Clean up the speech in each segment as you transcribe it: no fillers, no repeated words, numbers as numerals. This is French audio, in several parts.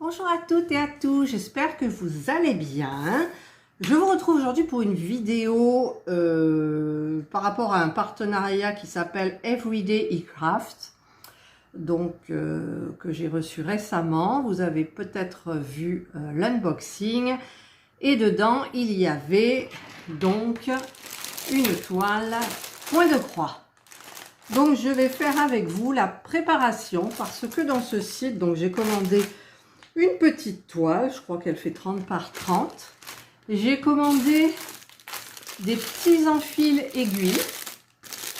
Bonjour à toutes et à tous, j'espère que vous allez bien. Je vous retrouve aujourd'hui pour une vidéo par rapport à un partenariat qui s'appelle Everyday eCraft, donc que j'ai reçu récemment. Vous avez peut-être vu l'unboxing et dedans il y avait donc une toile point de croix. Donc je vais faire avec vous la préparation parce que dans ce site, donc j'ai commandé une petite toile, je crois qu'elle fait 30 par 30. J'ai commandé des petits enfils aiguilles,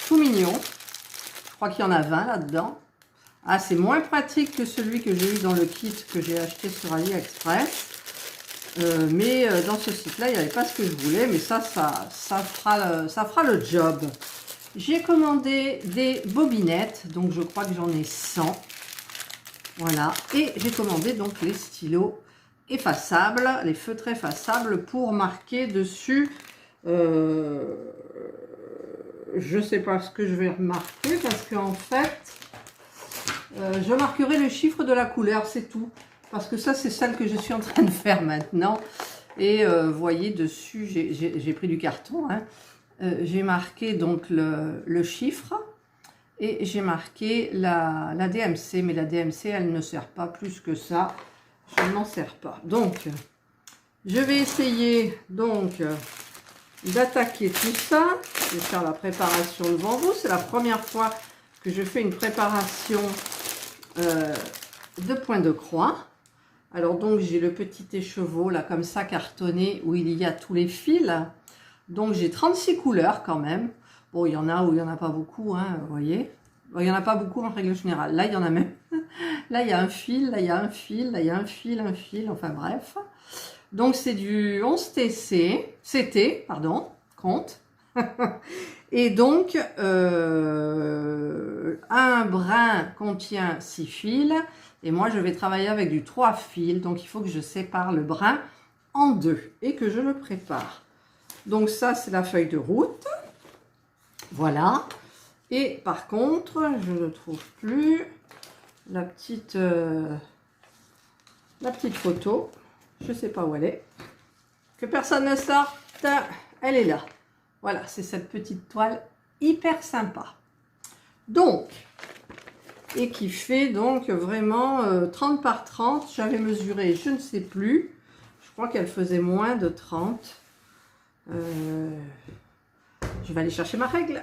tout mignons. Je crois qu'il y en a 20 là-dedans. Ah, c'est moins pratique que celui que j'ai eu dans le kit que j'ai acheté sur AliExpress. Mais dans ce site-là, il n'y avait pas ce que je voulais, mais ça fera le job. J'ai commandé des bobinettes, donc je crois que j'en ai 100. Voilà, et j'ai commandé donc les stylos effaçables, les feutres effaçables pour marquer dessus. Je ne sais pas ce que je vais remarquer parce qu'en fait, je marquerai le chiffre de la couleur, c'est tout. Parce que ça, c'est celle que je suis en train de faire maintenant. Et vous voyez dessus, j'ai pris du carton, hein. J'ai marqué donc le chiffre. Et j'ai marqué la DMC, mais la DMC, elle ne sert pas plus que ça. Je n'en sers pas. Donc, je vais essayer donc d'attaquer tout ça. Je vais faire la préparation devant vous. C'est la première fois que je fais une préparation de point de croix. Alors donc, j'ai le petit écheveau là, comme ça, cartonné, où il y a tous les fils. Donc, j'ai 36 couleurs quand même. Bon, il y en a où il n'y en a pas beaucoup, hein, vous voyez. Bon, il n'y en a pas beaucoup en règle générale. Là, il y en a même. Là, il y a un fil, là, il y a un fil, là, il y a un fil, enfin bref. Donc, c'est du 11 CT, pardon, compte. Et donc, un brin contient 6 fils. Et moi, je vais travailler avec du 3 fils. Donc, il faut que je sépare le brin en deux et que je le prépare. Donc, ça, c'est la feuille de route. Voilà. Et par contre, je ne trouve plus la petite photo. Je ne sais pas où elle est. Que personne ne sorte. Elle est là. Voilà, c'est cette petite toile hyper sympa. Donc, et qui fait donc vraiment 30 par 30. J'avais mesuré, je ne sais plus. Je crois qu'elle faisait moins de 30. Je vais aller chercher ma règle,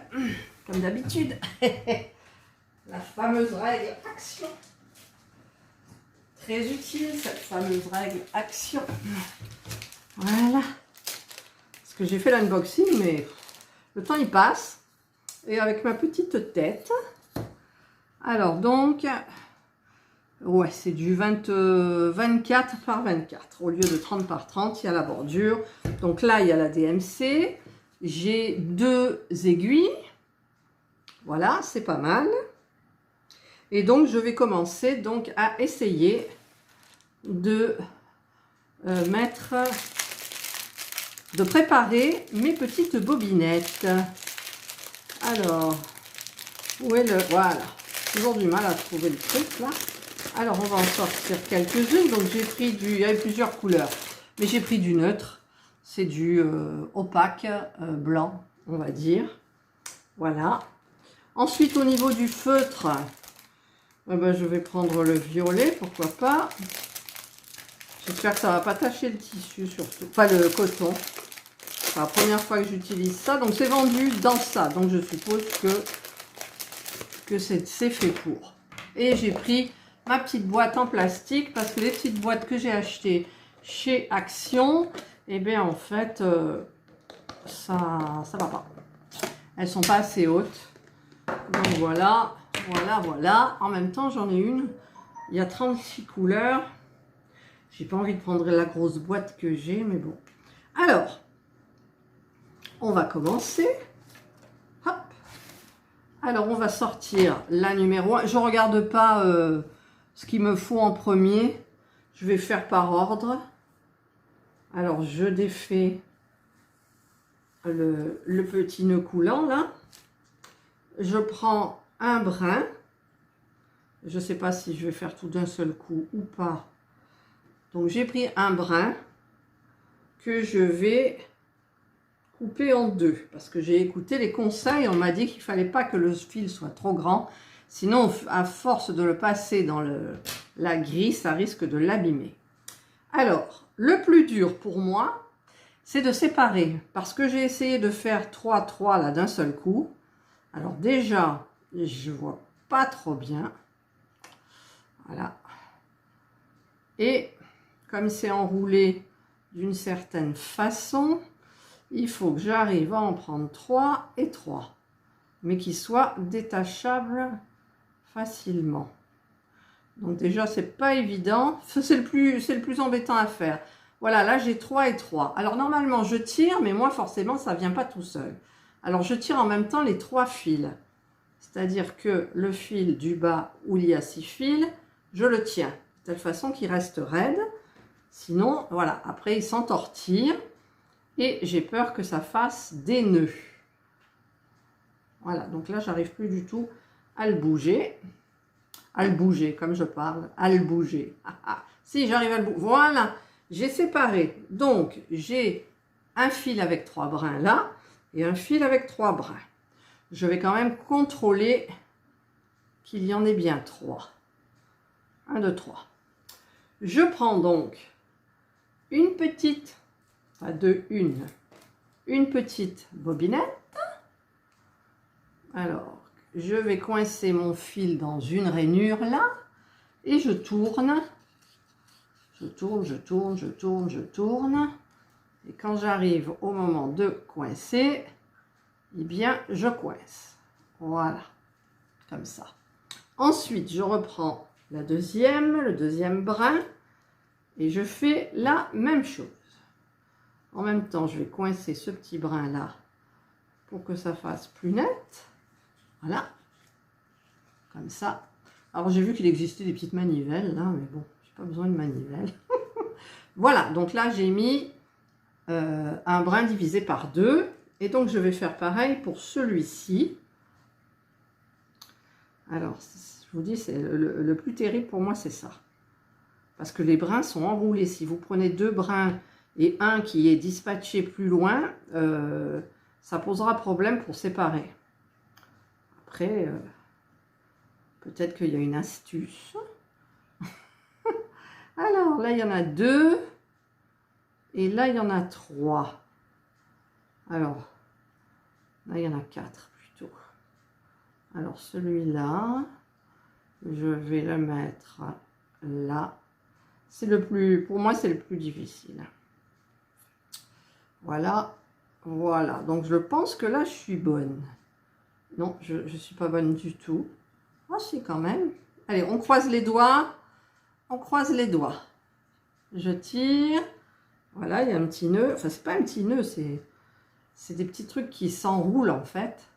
comme d'habitude. La fameuse règle action. Très utile, cette fameuse règle action. Voilà. Parce que j'ai fait l'unboxing, mais le temps il passe. Et avec ma petite tête. Alors donc, ouais, c'est du 24 par 24. Au lieu de 30 par 30, il y a la bordure. Donc là, il y a la DMC. J'ai 2 aiguilles. Voilà, c'est pas mal. Et donc, je vais commencer donc à essayer de préparer mes petites bobinettes. Alors, où est le... Voilà, toujours du mal à trouver le truc là. Alors, on va en sortir quelques-unes. Donc, j'ai pris du... Il y avait plusieurs couleurs, mais j'ai pris du neutre. C'est du opaque, blanc, on va dire. Voilà. Ensuite, au niveau du feutre, je vais prendre le violet, pourquoi pas. J'espère que ça ne va pas tacher le tissu, surtout. Enfin, le coton. C'est la première fois que j'utilise ça. Donc, c'est vendu dans ça. Donc, je suppose que c'est fait pour. Et j'ai pris ma petite boîte en plastique parce que les petites boîtes que j'ai achetées chez Action... Eh bien, en fait, ça va pas. Elles sont pas assez hautes. Donc, voilà. En même temps, j'en ai une. Il y a 36 couleurs. J'ai pas envie de prendre la grosse boîte que j'ai, mais bon. Alors, on va commencer. Hop. Alors, on va sortir la numéro 1. Je regarde pas ce qu'il me faut en premier. Je vais faire par ordre. Alors, je défais le petit nœud coulant, là. Je prends un brin. Je ne sais pas si je vais faire tout d'un seul coup ou pas. Donc j'ai pris un brin que je vais couper en deux. Parce que j'ai écouté les conseils, on m'a dit qu'il ne fallait pas que le fil soit trop grand. Sinon, à force de le passer dans la grille, ça risque de l'abîmer. Alors, le plus dur pour moi, c'est de séparer. Parce que j'ai essayé de faire 3 là d'un seul coup. Alors déjà, je vois pas trop bien. Voilà. Et comme c'est enroulé d'une certaine façon, il faut que j'arrive à en prendre 3 et 3. Mais qui soient détachables facilement. Donc déjà, c'est pas évident. C'est le plus embêtant à faire. Voilà, là j'ai 3 et 3. Alors normalement, je tire, mais moi forcément, ça vient pas tout seul. Alors je tire en même temps les 3 fils. C'est-à-dire que le fil du bas où il y a 6 fils, je le tiens. De telle façon qu'il reste raide. Sinon, voilà, après il s'entortille. Et j'ai peur que ça fasse des nœuds. Voilà, donc là, j'arrive plus du tout à le bouger. À le bouger, comme je parle. À le bouger. Ah, ah. Si, j'arrive à le bouger. Voilà, j'ai séparé. Donc, j'ai un fil avec 3 brins là. Et un fil avec 3 brins. Je vais quand même contrôler qu'il y en ait bien 3. 1, 2, 3. Je prends donc une petite, pas deux, une petite bobinette. Alors, je vais coincer mon fil dans une rainure là et je tourne. Je tourne, je tourne, je tourne, je tourne. Et quand j'arrive au moment de coincer, eh bien, je coince. Voilà, comme ça. Ensuite, je reprends le deuxième brin et je fais la même chose. En même temps, je vais coincer ce petit brin là pour que ça fasse plus net. Voilà, comme ça. Alors, j'ai vu qu'il existait des petites manivelles là, mais bon, j'ai pas besoin de manivelle. Voilà, donc là, j'ai mis un brin divisé par 2. Et donc, je vais faire pareil pour celui-ci. Alors, je vous dis, c'est le plus terrible pour moi, c'est ça. Parce que les brins sont enroulés. Si vous prenez 2 brins et un qui est dispatché plus loin, ça posera problème pour séparer. Après, peut-être qu'il y a une astuce. Alors, là, il y en a 2. Et là, il y en a 3. Alors, là, il y en a 4 plutôt. Alors, celui-là, je vais le mettre là. C'est le plus, pour moi, c'est le plus difficile. Voilà, voilà. Donc, je pense que là, je suis bonne. Non, je ne suis pas bonne du tout. Ah, si, quand même. Allez, on croise les doigts. On croise les doigts. Je tire. Voilà, il y a un petit nœud. Enfin, c'est pas un petit nœud, c'est des petits trucs qui s'enroulent, en fait.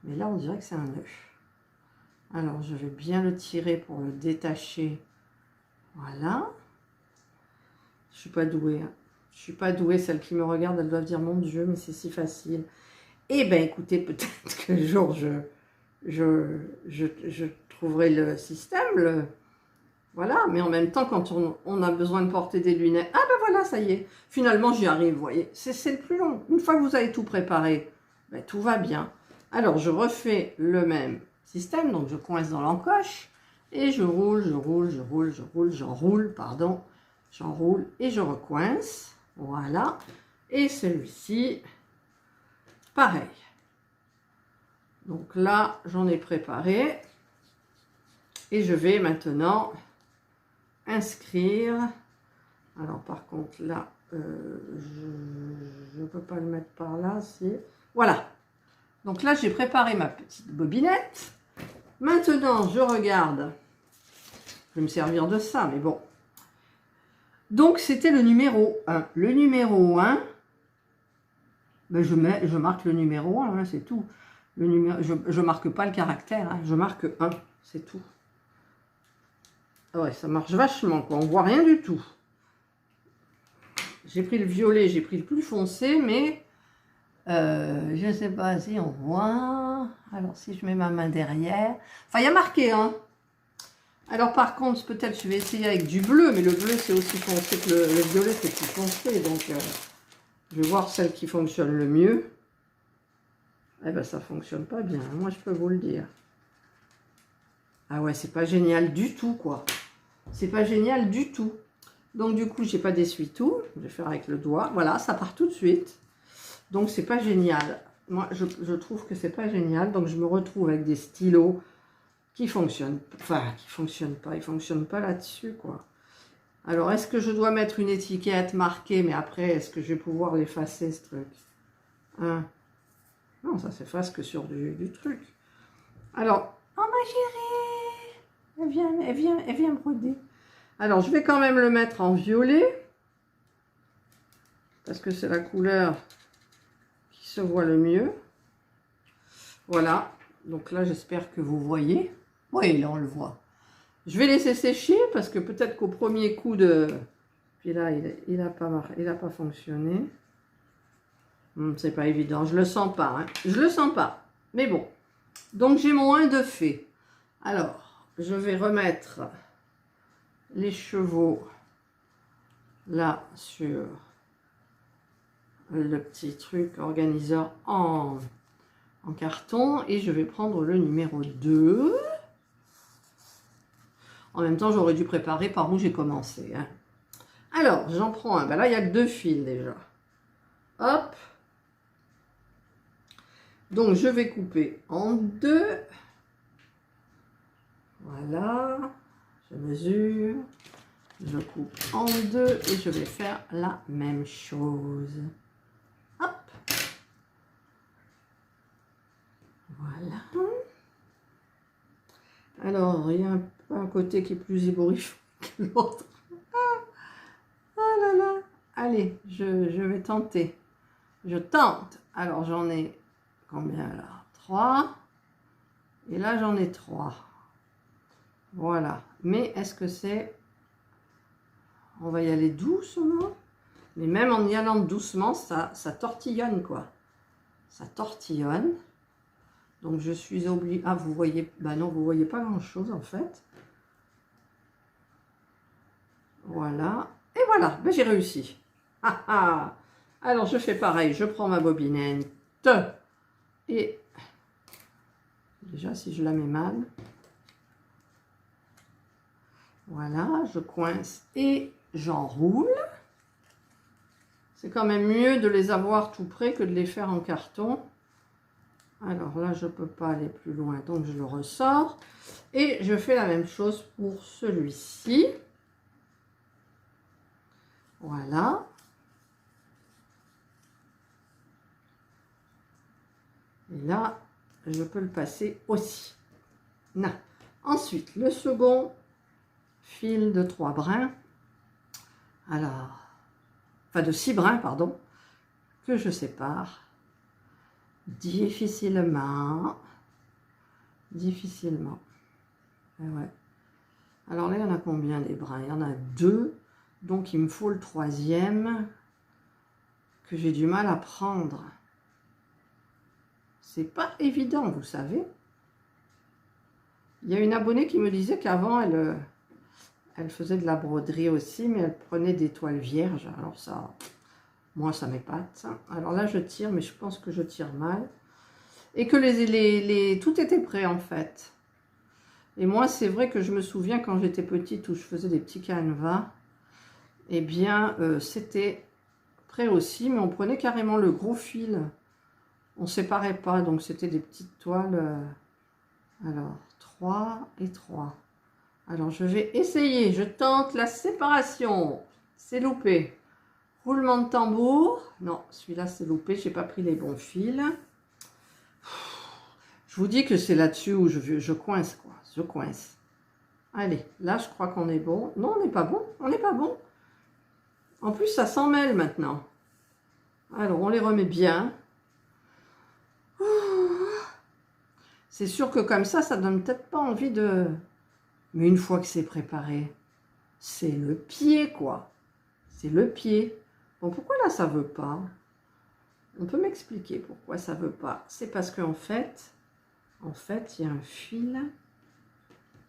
Mais là, on dirait que c'est un nœud. Alors, je vais bien le tirer pour le détacher. Voilà. Je suis pas douée. Hein. Je suis pas douée. Celles qui me regardent, elles doivent dire, mon Dieu, mais c'est si facile. Eh bien, écoutez, peut-être que le jour, je trouverai le système. Voilà, mais en même temps, quand on a besoin de porter des lunettes... Ah ben voilà, ça y est. Finalement, j'y arrive, vous voyez. C'est le plus long. Une fois que vous avez tout préparé, ben, tout va bien. Alors, je refais le même système. Donc, je coince dans l'encoche. Et je roule, je roule, je roule, je roule, j'enroule, pardon. J'enroule et je recoince. Voilà. Et celui-ci, pareil. Donc là, j'en ai préparé. Et je vais maintenant inscrire. Alors, par contre, là, je ne peux pas le mettre par là. Voilà. Donc là, j'ai préparé ma petite bobinette. Maintenant, je regarde. Je vais me servir de ça, mais bon. Donc, c'était le numéro 1. Le numéro 1, ben, je marque le numéro 1, hein, c'est tout. Le numéro, je ne marque pas le caractère, hein, je marque 1, c'est tout. Ouais, ça marche vachement, quoi. On voit rien du tout. J'ai pris le violet, j'ai pris le plus foncé, mais je ne sais pas si on voit. Alors, si je mets ma main derrière. Enfin, il y a marqué, hein. Alors par contre, peut-être je vais essayer avec du bleu, mais le bleu c'est aussi foncé que le violet c'est plus foncé, donc je vais voir celle qui fonctionne le mieux. Eh ben ça fonctionne pas bien, moi je peux vous le dire. Ah ouais, c'est pas génial du tout quoi. C'est pas génial du tout. Donc du coup, j'ai pas d'essuie-tout, je vais faire avec le doigt. Voilà, ça part tout de suite. Donc c'est pas génial. Moi, je trouve que c'est pas génial, donc je me retrouve avec des stylos qui fonctionnent, enfin qui fonctionnent pas, ils fonctionnent pas là-dessus quoi. Alors est-ce que je dois mettre une étiquette marquée, mais après est-ce que je vais pouvoir l'effacer ce truc, hein? Non, ça s'efface que sur du truc. Alors, oh ma chérie, elle vient broder. Alors je vais quand même le mettre en violet, parce que c'est la couleur qui se voit le mieux. Voilà, donc là j'espère que vous voyez. Oui, là on le voit. Je vais laisser sécher parce que peut-être qu'au premier coup de... Puis là, il a pas fonctionné. C'est pas évident, je le sens pas. Hein. Je le sens pas. Mais bon. Donc j'ai mon 1 de fée. Alors, je vais remettre les chevaux là sur le petit truc organiseur en carton. Et je vais prendre le numéro 2. En même temps, j'aurais dû préparer par où j'ai commencé. Hein. Alors, j'en prends un. Ben là, il y a que 2 fils déjà. Hop. Donc, je vais couper en 2. Voilà. Je mesure. Je coupe en 2 et je vais faire la même chose. Hop. Voilà. Alors, il y a un côté qui est plus ébouriffant que l'autre. Ah là là. Allez, je vais tenter. Je tente. Alors, j'en ai combien là? 3. Et là, j'en ai 3. Voilà. Mais est-ce que c'est... On va y aller doucement. Mais même en y allant doucement, ça tortillonne, quoi. Ça tortillonne. Donc, je suis obligée... Ah, vous voyez... Bah non, vous voyez pas grand-chose, en fait. Voilà. Et voilà. Ben, j'ai réussi. Ah, ah. Alors, je fais pareil. Je prends ma bobinette. Et... Déjà, si je la mets mal... Voilà, je coince et j'enroule. C'est quand même mieux de les avoir tout près que de les faire en carton. Alors là, je ne peux pas aller plus loin, donc je le ressors. Et je fais la même chose pour celui-ci. Voilà. Et là, je peux le passer aussi. Non. Ensuite, le second fil de 3 brins. Alors, enfin de 6 brins, pardon, que je sépare difficilement. Difficilement. Et ouais. Alors là, il y en a combien des brins? Il y en a 2, donc il me faut le 3e que j'ai du mal à prendre. C'est pas évident, vous savez. Il y a une abonnée qui me disait qu'avant, elle faisait de la broderie aussi, mais elle prenait des toiles vierges. Alors ça, moi, ça m'épate. Alors là, je tire, mais je pense que je tire mal. Et que tout était prêt, en fait. Et moi, c'est vrai que je me souviens quand j'étais petite, où je faisais des petits canevas, eh bien, c'était prêt aussi, mais on prenait carrément le gros fil. On ne séparait pas, donc c'était des petites toiles. Alors, 3 et 3. Alors, je vais essayer. Je tente la séparation. C'est loupé. Roulement de tambour. Non, celui-là, c'est loupé. Je n'ai pas pris les bons fils. Je vous dis que c'est là-dessus où je coince, quoi. Je coince. Allez, là, je crois qu'on est bon. Non, on n'est pas bon. On n'est pas bon. En plus, ça s'en mêle maintenant. Alors, on les remet bien. C'est sûr que comme ça donne peut-être pas envie de... Mais une fois que c'est préparé, c'est le pied, quoi. C'est le pied. Bon, pourquoi là, ça veut pas? On peut m'expliquer pourquoi ça veut pas. C'est parce qu'en fait, il y a un fil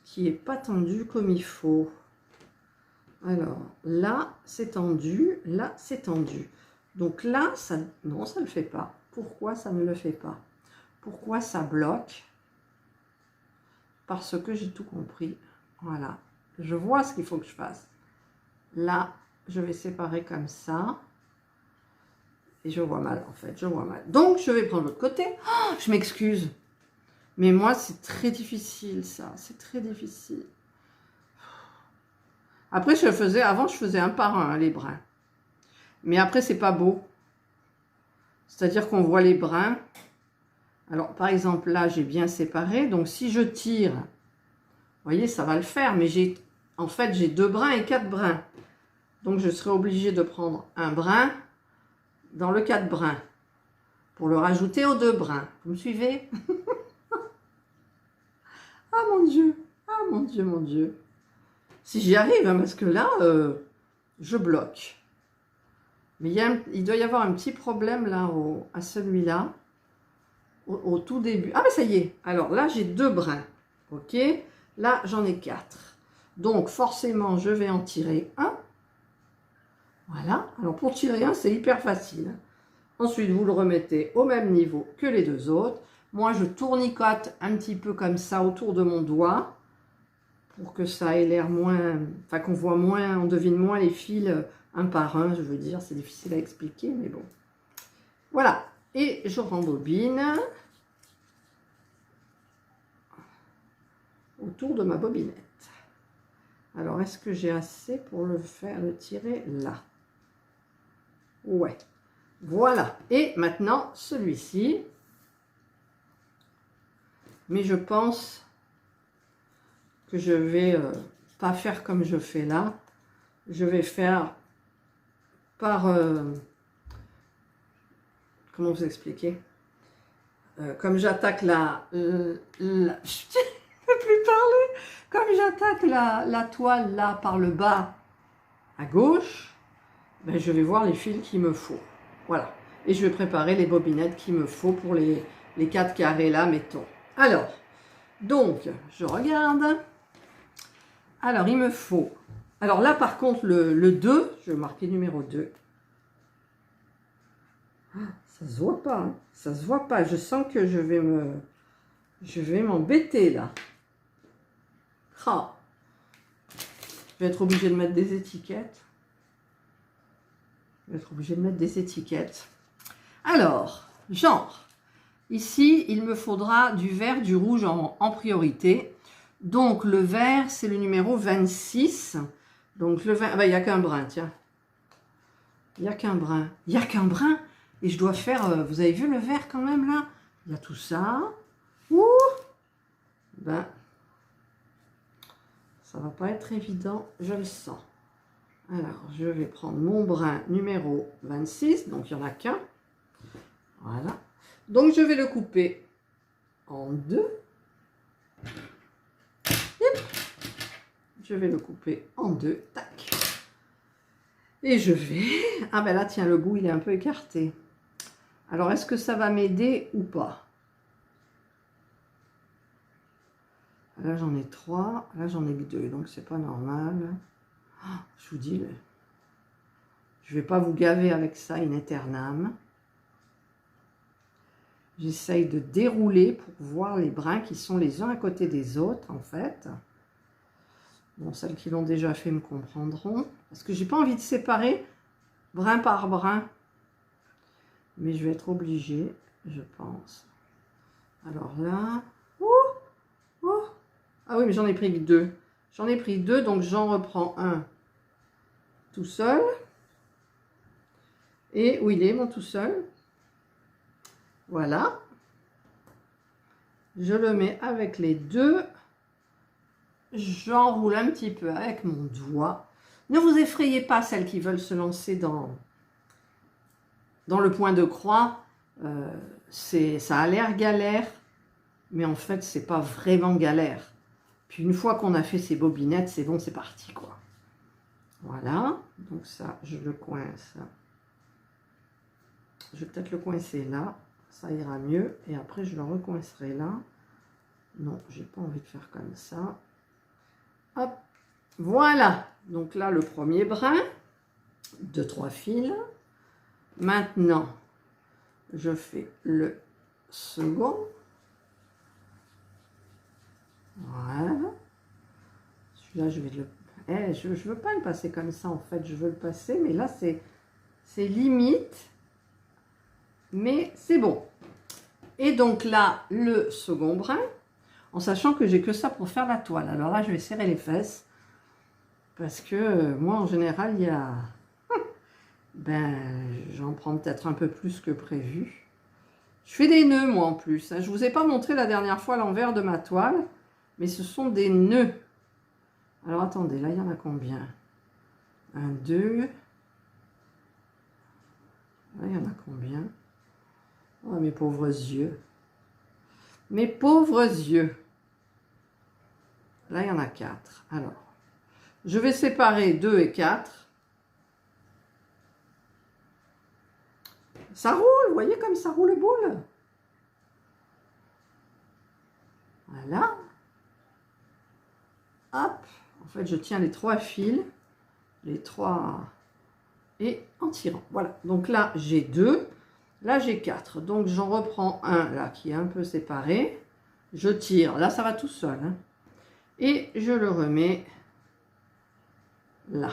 qui n'est pas tendu comme il faut. Alors, là, c'est tendu, là, c'est tendu. Donc là, ça, non, ça ne le fait pas. Pourquoi ça ne le fait pas? Pourquoi ça bloque? Parce que j'ai tout compris. Voilà. Je vois ce qu'il faut que je fasse. Là, je vais séparer comme ça. Et je vois mal, en fait. Je vois mal. Donc, je vais prendre l'autre côté. Oh, je m'excuse. Mais moi, c'est très difficile, ça. C'est très difficile. Après, avant, je faisais un par un, les brins. Mais après, c'est pas beau. C'est-à-dire qu'on voit les brins. Alors, par exemple, là, j'ai bien séparé. Donc, si je tire, vous voyez, ça va le faire. Mais en fait, j'ai 2 brins et 4 brins. Donc, je serai obligée de prendre un brin dans le 4 brins pour le rajouter aux 2 brins. Vous me suivez? Ah, mon Dieu! Ah, mon Dieu, mon Dieu! Si j'y arrive, hein, parce que là, je bloque. Mais il doit y avoir un petit problème là à celui-là, au tout début. Ah, mais ça y est. Alors là, j'ai 2 brins. Ok. Là, j'en ai 4. Donc, forcément, je vais en tirer un. Voilà. Alors, pour tirer un, c'est hyper facile. Ensuite, vous le remettez au même niveau que les 2 autres. Moi, je tournicote un petit peu comme ça autour de mon doigt pour que ça ait l'air moins... Enfin, qu'on voit moins, on devine moins les fils un par un, je veux dire. C'est difficile à expliquer, mais bon. Voilà. Et je rembobine autour de ma bobinette. Alors, est-ce que j'ai assez pour le tirer là? Ouais. Voilà. Et maintenant, celui-ci. Mais je pense que je vais pas faire comme je fais là. Je vais faire par... comment vous expliquer? Comme j'attaque je ne peux plus parler. Comme j'attaque la toile là par le bas à gauche, ben, je vais voir les fils qu'il me faut. Voilà. Et je vais préparer les bobinettes qu'il me faut pour les 4 carrés là, mettons. Alors, donc, je regarde. Alors, il me faut... Alors là, par contre, le 2, je vais marquer numéro 2. Ah, ça se voit pas, hein. Ça se voit pas. Je sens que je vais m'embêter là. Ah. Je vais être obligée de mettre des étiquettes. Alors, genre, ici, il me faudra du vert, du rouge en priorité. Donc, le vert, c'est le numéro 26. Donc, le vert, il n'y a qu'un brin, tiens. Il n'y a qu'un brin. Il n'y a qu'un brin. Et je dois faire, vous avez vu le vert quand même là? Il y a tout ça. Ouh! Ben, ça va pas être évident, je le sens. Alors, je vais prendre mon brin numéro 26, donc il n'y en a qu'un. Voilà. Donc, je vais le couper en 2. Je vais le couper en 2. Tac. Et je vais... Ah ben là, tiens, le bout, il est un peu écarté. Alors, est-ce que ça va m'aider ou pas? Là, j'en ai 3. Là, j'en ai que 2. Donc, c'est pas normal. Oh, je vous dis, je vais pas vous gaver avec ça in aeternam. J'essaye de dérouler pour voir les brins qui sont les uns à côté des autres, en fait. Bon, celles qui l'ont déjà fait me comprendront. Parce que j'ai pas envie de séparer brin par brin. Mais je vais être obligée, je pense. Alors là... Ah oui, mais j'en ai pris que 2. J'en ai pris 2, donc j'en reprends un tout seul. Et où il est, mon tout seul? Voilà. Je le mets avec les 2. J'enroule un petit peu avec mon doigt. Ne vous effrayez pas, celles qui veulent se lancer dans le point de croix. Ça a l'air galère, mais en fait, c'est pas vraiment galère. Puis une fois qu'on a fait ces bobinettes, c'est bon, c'est parti, quoi. Voilà. Donc ça, je le coince. Je vais peut-être le coincer là. Ça ira mieux. Et après, je le recoincerai là. Non, j'ai pas envie de faire comme ça. Hop, voilà. Donc là, le premier brin de 3 fils. Maintenant, je fais le second. Voilà. Celui-là, je vais le... je veux pas le passer comme ça, en fait. Je veux le passer, mais là, c'est limite. Mais c'est bon. Et donc là, le second brin, en sachant que j'ai que ça pour faire la toile. Alors là, je vais serrer les fesses. Parce que moi, en général, il y a... Ben, j'en prends peut-être un peu plus que prévu. Je fais des nœuds, moi, en plus. Je ne vous ai pas montré la dernière fois l'envers de ma toile. Mais ce sont des nœuds. Alors, attendez, là, il y en a combien? 1, 2. Là, il y en a combien? Oh, mes pauvres yeux. Mes pauvres yeux. Là, il y en a 4. Alors, je vais séparer 2 et 4. Ça roule, vous voyez comme ça roule le boule. Voilà. Hop. En fait, je tiens les 3 fils. Les 3... Et en tirant. Voilà. Donc là, j'ai 2. Là, j'ai 4. Donc, j'en reprends un là qui est un peu séparé. Je tire. Là, ça va tout seul. Hein. Et je le remets là.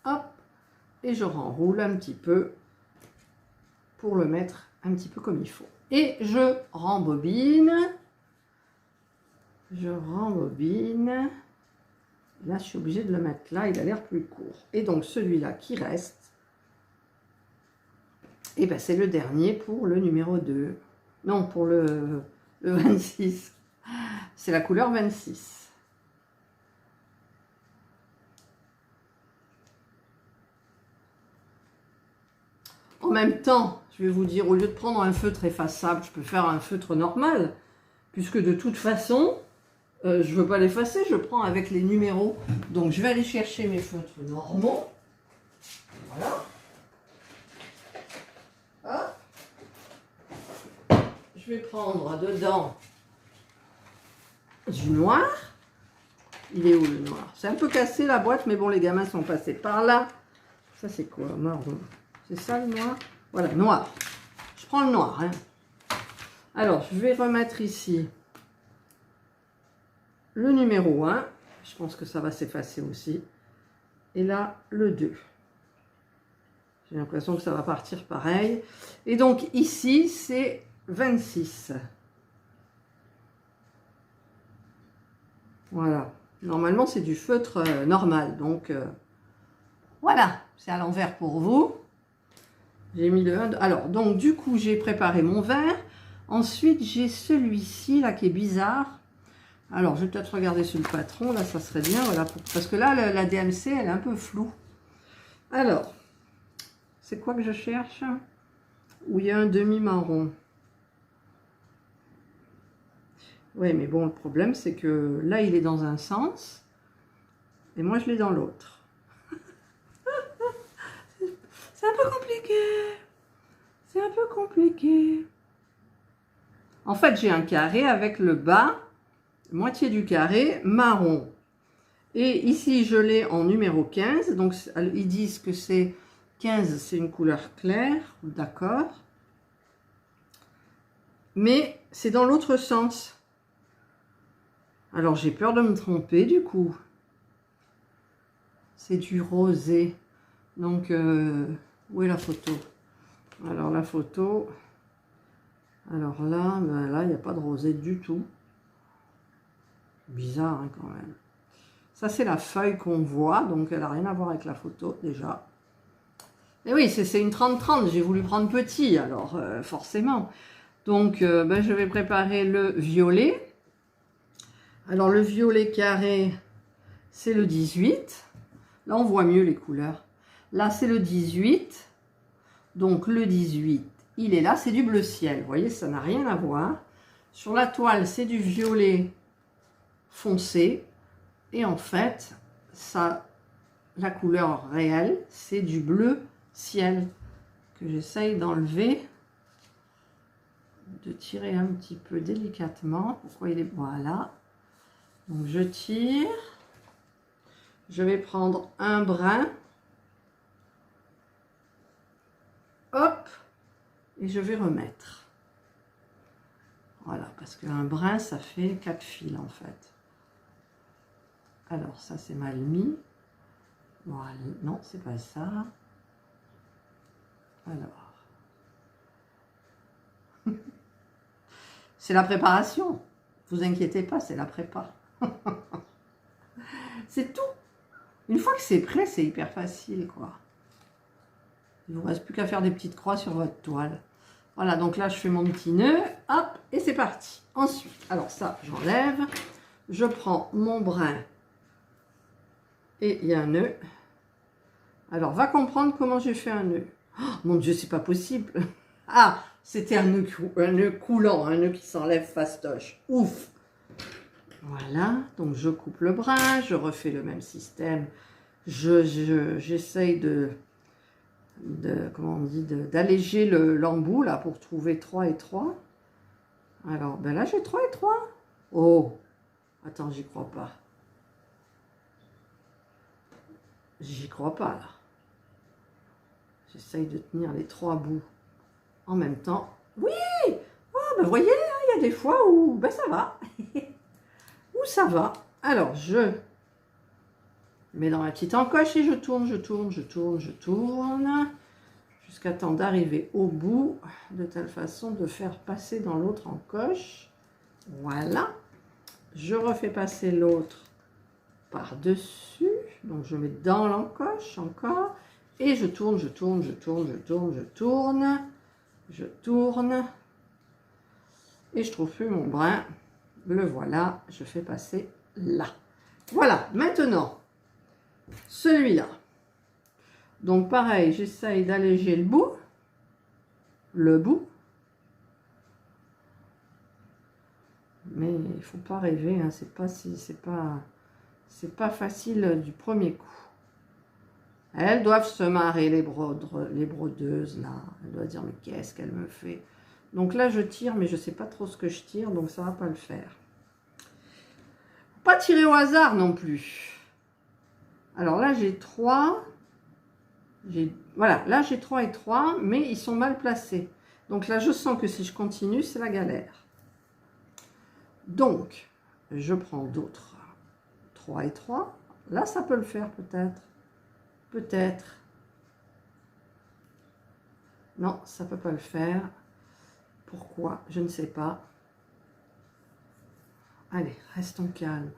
Hop. Et je renroule un petit peu pour le mettre un petit peu comme il faut. Et je rembobine. Je rembobine. Là, je suis obligée de le mettre là. Il a l'air plus court. Et donc, celui-là qui reste, et ben, c'est le dernier pour le numéro 2. Non, pour le 26. C'est la couleur 26. En même temps, je vais vous dire, au lieu de prendre un feutre effaçable, je peux faire un feutre normal, puisque de toute façon, je ne veux pas l'effacer, je prends avec les numéros. Donc, je vais aller chercher mes feutres normaux. Voilà. Hop. Je vais prendre dedans du noir. Il est où le noir? C'est un peu cassé la boîte, mais bon, les gamins sont passés par là. Ça, c'est quoi? Marron. C'est ça le noir? Voilà, noir. Je prends le noir. Hein. Alors, je vais remettre ici le numéro 1. Je pense que ça va s'effacer aussi. Et là, le 2. J'ai l'impression que ça va partir pareil. Et donc, ici, c'est 26. Voilà. Normalement, c'est du feutre normal. Donc, voilà. C'est à l'envers pour vous. J'ai mis le 1. Alors, donc, du coup, j'ai préparé mon verre. Ensuite, j'ai celui-ci, là, qui est bizarre. Alors, je vais peut-être regarder sur le patron. Là, ça serait bien. Voilà, parce que là, la DMC, elle est un peu floue. Alors, c'est quoi que je cherche? Où il y a un demi-marron. Oui, mais bon, le problème, c'est que là, il est dans un sens. Et moi, je l'ai dans l'autre. C'est un peu compliqué. C'est un peu compliqué. En fait, j'ai un carré avec le bas, moitié du carré, marron. Et ici, je l'ai en numéro 15. Donc, ils disent que c'est 15, c'est une couleur claire. D'accord. Mais c'est dans l'autre sens. Alors, j'ai peur de me tromper, du coup. C'est du rosé. Donc, où est la photo? Alors, la photo... Alors là, ben là, il n'y a pas de rosé du tout. Bizarre, hein, quand même. Ça, c'est la feuille qu'on voit, donc elle n'a rien à voir avec la photo, déjà. Et oui, c'est une 30-30, j'ai voulu prendre petit, alors forcément. Donc, ben, je vais préparer le violet. Alors, le violet carré, c'est le 18. Là, on voit mieux les couleurs. Là, c'est le 18. Donc, le 18, il est là, c'est du bleu ciel. Vous voyez, ça n'a rien à voir. Sur la toile, c'est du violet foncé. Et en fait, ça, la couleur réelle, c'est du bleu ciel. Que j'essaye d'enlever, de tirer un petit peu délicatement. Pourquoi il est... Voilà. Donc je tire. Je vais prendre un brin. Hop. Et je vais remettre. Voilà, parce qu'un brin, ça fait 4 fils en fait. Alors, ça c'est mal mis. Voilà. Non, c'est pas ça. Alors. C'est la préparation. Vous inquiétez pas, c'est la prépa. C'est tout. Une fois que c'est prêt, c'est hyper facile, quoi. Il ne vous reste plus qu'à faire des petites croix sur votre toile. Voilà, donc là, je fais mon petit nœud. Hop, et c'est parti. Ensuite, alors ça, j'enlève. Je prends mon brin. Et il y a un nœud. Alors, va comprendre comment j'ai fait un nœud. Oh, mon Dieu, c'est pas possible. Ah, c'était un nœud coulant, un nœud qui s'enlève fastoche. Ouf. Voilà, donc je coupe le brin, je refais le même système. J'essaye comment on dit, d'alléger l'embout là pour trouver 3 et 3. Alors, ben là j'ai 3 et 3. Oh, attends, j'y crois pas. J'y crois pas là. J'essaye de tenir les 3 bouts en même temps. Oui! Oh, ben vous voyez, il y a des fois où ben ça va. Où ça va. Alors, je mets dans ma petite encoche et je tourne, je tourne, je tourne, je tourne. Jusqu'à temps d'arriver au bout, de telle façon de faire passer dans l'autre encoche. Voilà. Je refais passer l'autre par-dessus. Donc, je mets dans l'encoche encore. Et je tourne, je tourne, je tourne, je tourne, je tourne. Je tourne. Et je trouve plus mon brin. Le voilà. Je fais passer là. Voilà. Maintenant, celui-là. Donc, pareil, j'essaye d'alléger le bout. Mais il ne faut pas rêver, hein, c'est pas facile du premier coup. Elles doivent se marrer, les brodeuses, là. Elles doivent dire, mais qu'est-ce qu'elle me fait? Donc là, je tire, mais je ne sais pas trop ce que je tire, donc ça ne va pas le faire. Pas tirer au hasard non plus. Alors là, j'ai 3. Voilà, là, j'ai 3 et 3, mais ils sont mal placés. Donc là, je sens que si je continue, c'est la galère. Donc, je prends d'autres 3 et 3. Là, ça peut le faire peut-être. Peut-être. Non, ça ne peut pas le faire. Pourquoi? Je ne sais pas. Allez, restons calmes.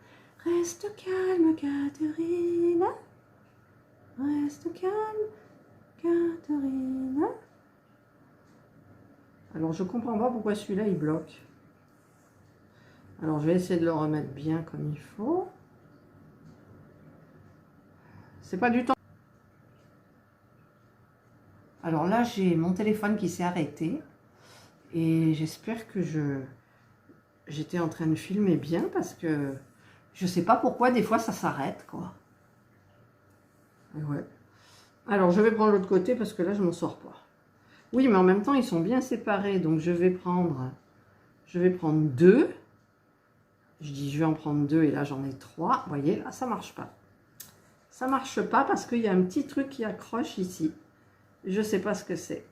Reste calme, Catherine. Reste calme, Catherine. Alors, je ne comprends pas pourquoi celui-là, il bloque. Alors, je vais essayer de le remettre bien comme il faut. C'est pas du temps. Alors là, j'ai mon téléphone qui s'est arrêté. Et j'espère que j'étais en train de filmer bien parce que je sais pas pourquoi des fois ça s'arrête, quoi. Ouais. Alors, je vais prendre l'autre côté parce que là, je m'en sors pas. Oui, mais en même temps, ils sont bien séparés. Donc, je vais prendre 2. Je dis, je vais en prendre 2 et là, j'en ai 3. Vous voyez, là, ça marche pas. Ça marche pas parce qu'il y a un petit truc qui accroche ici. Je sais pas ce que c'est.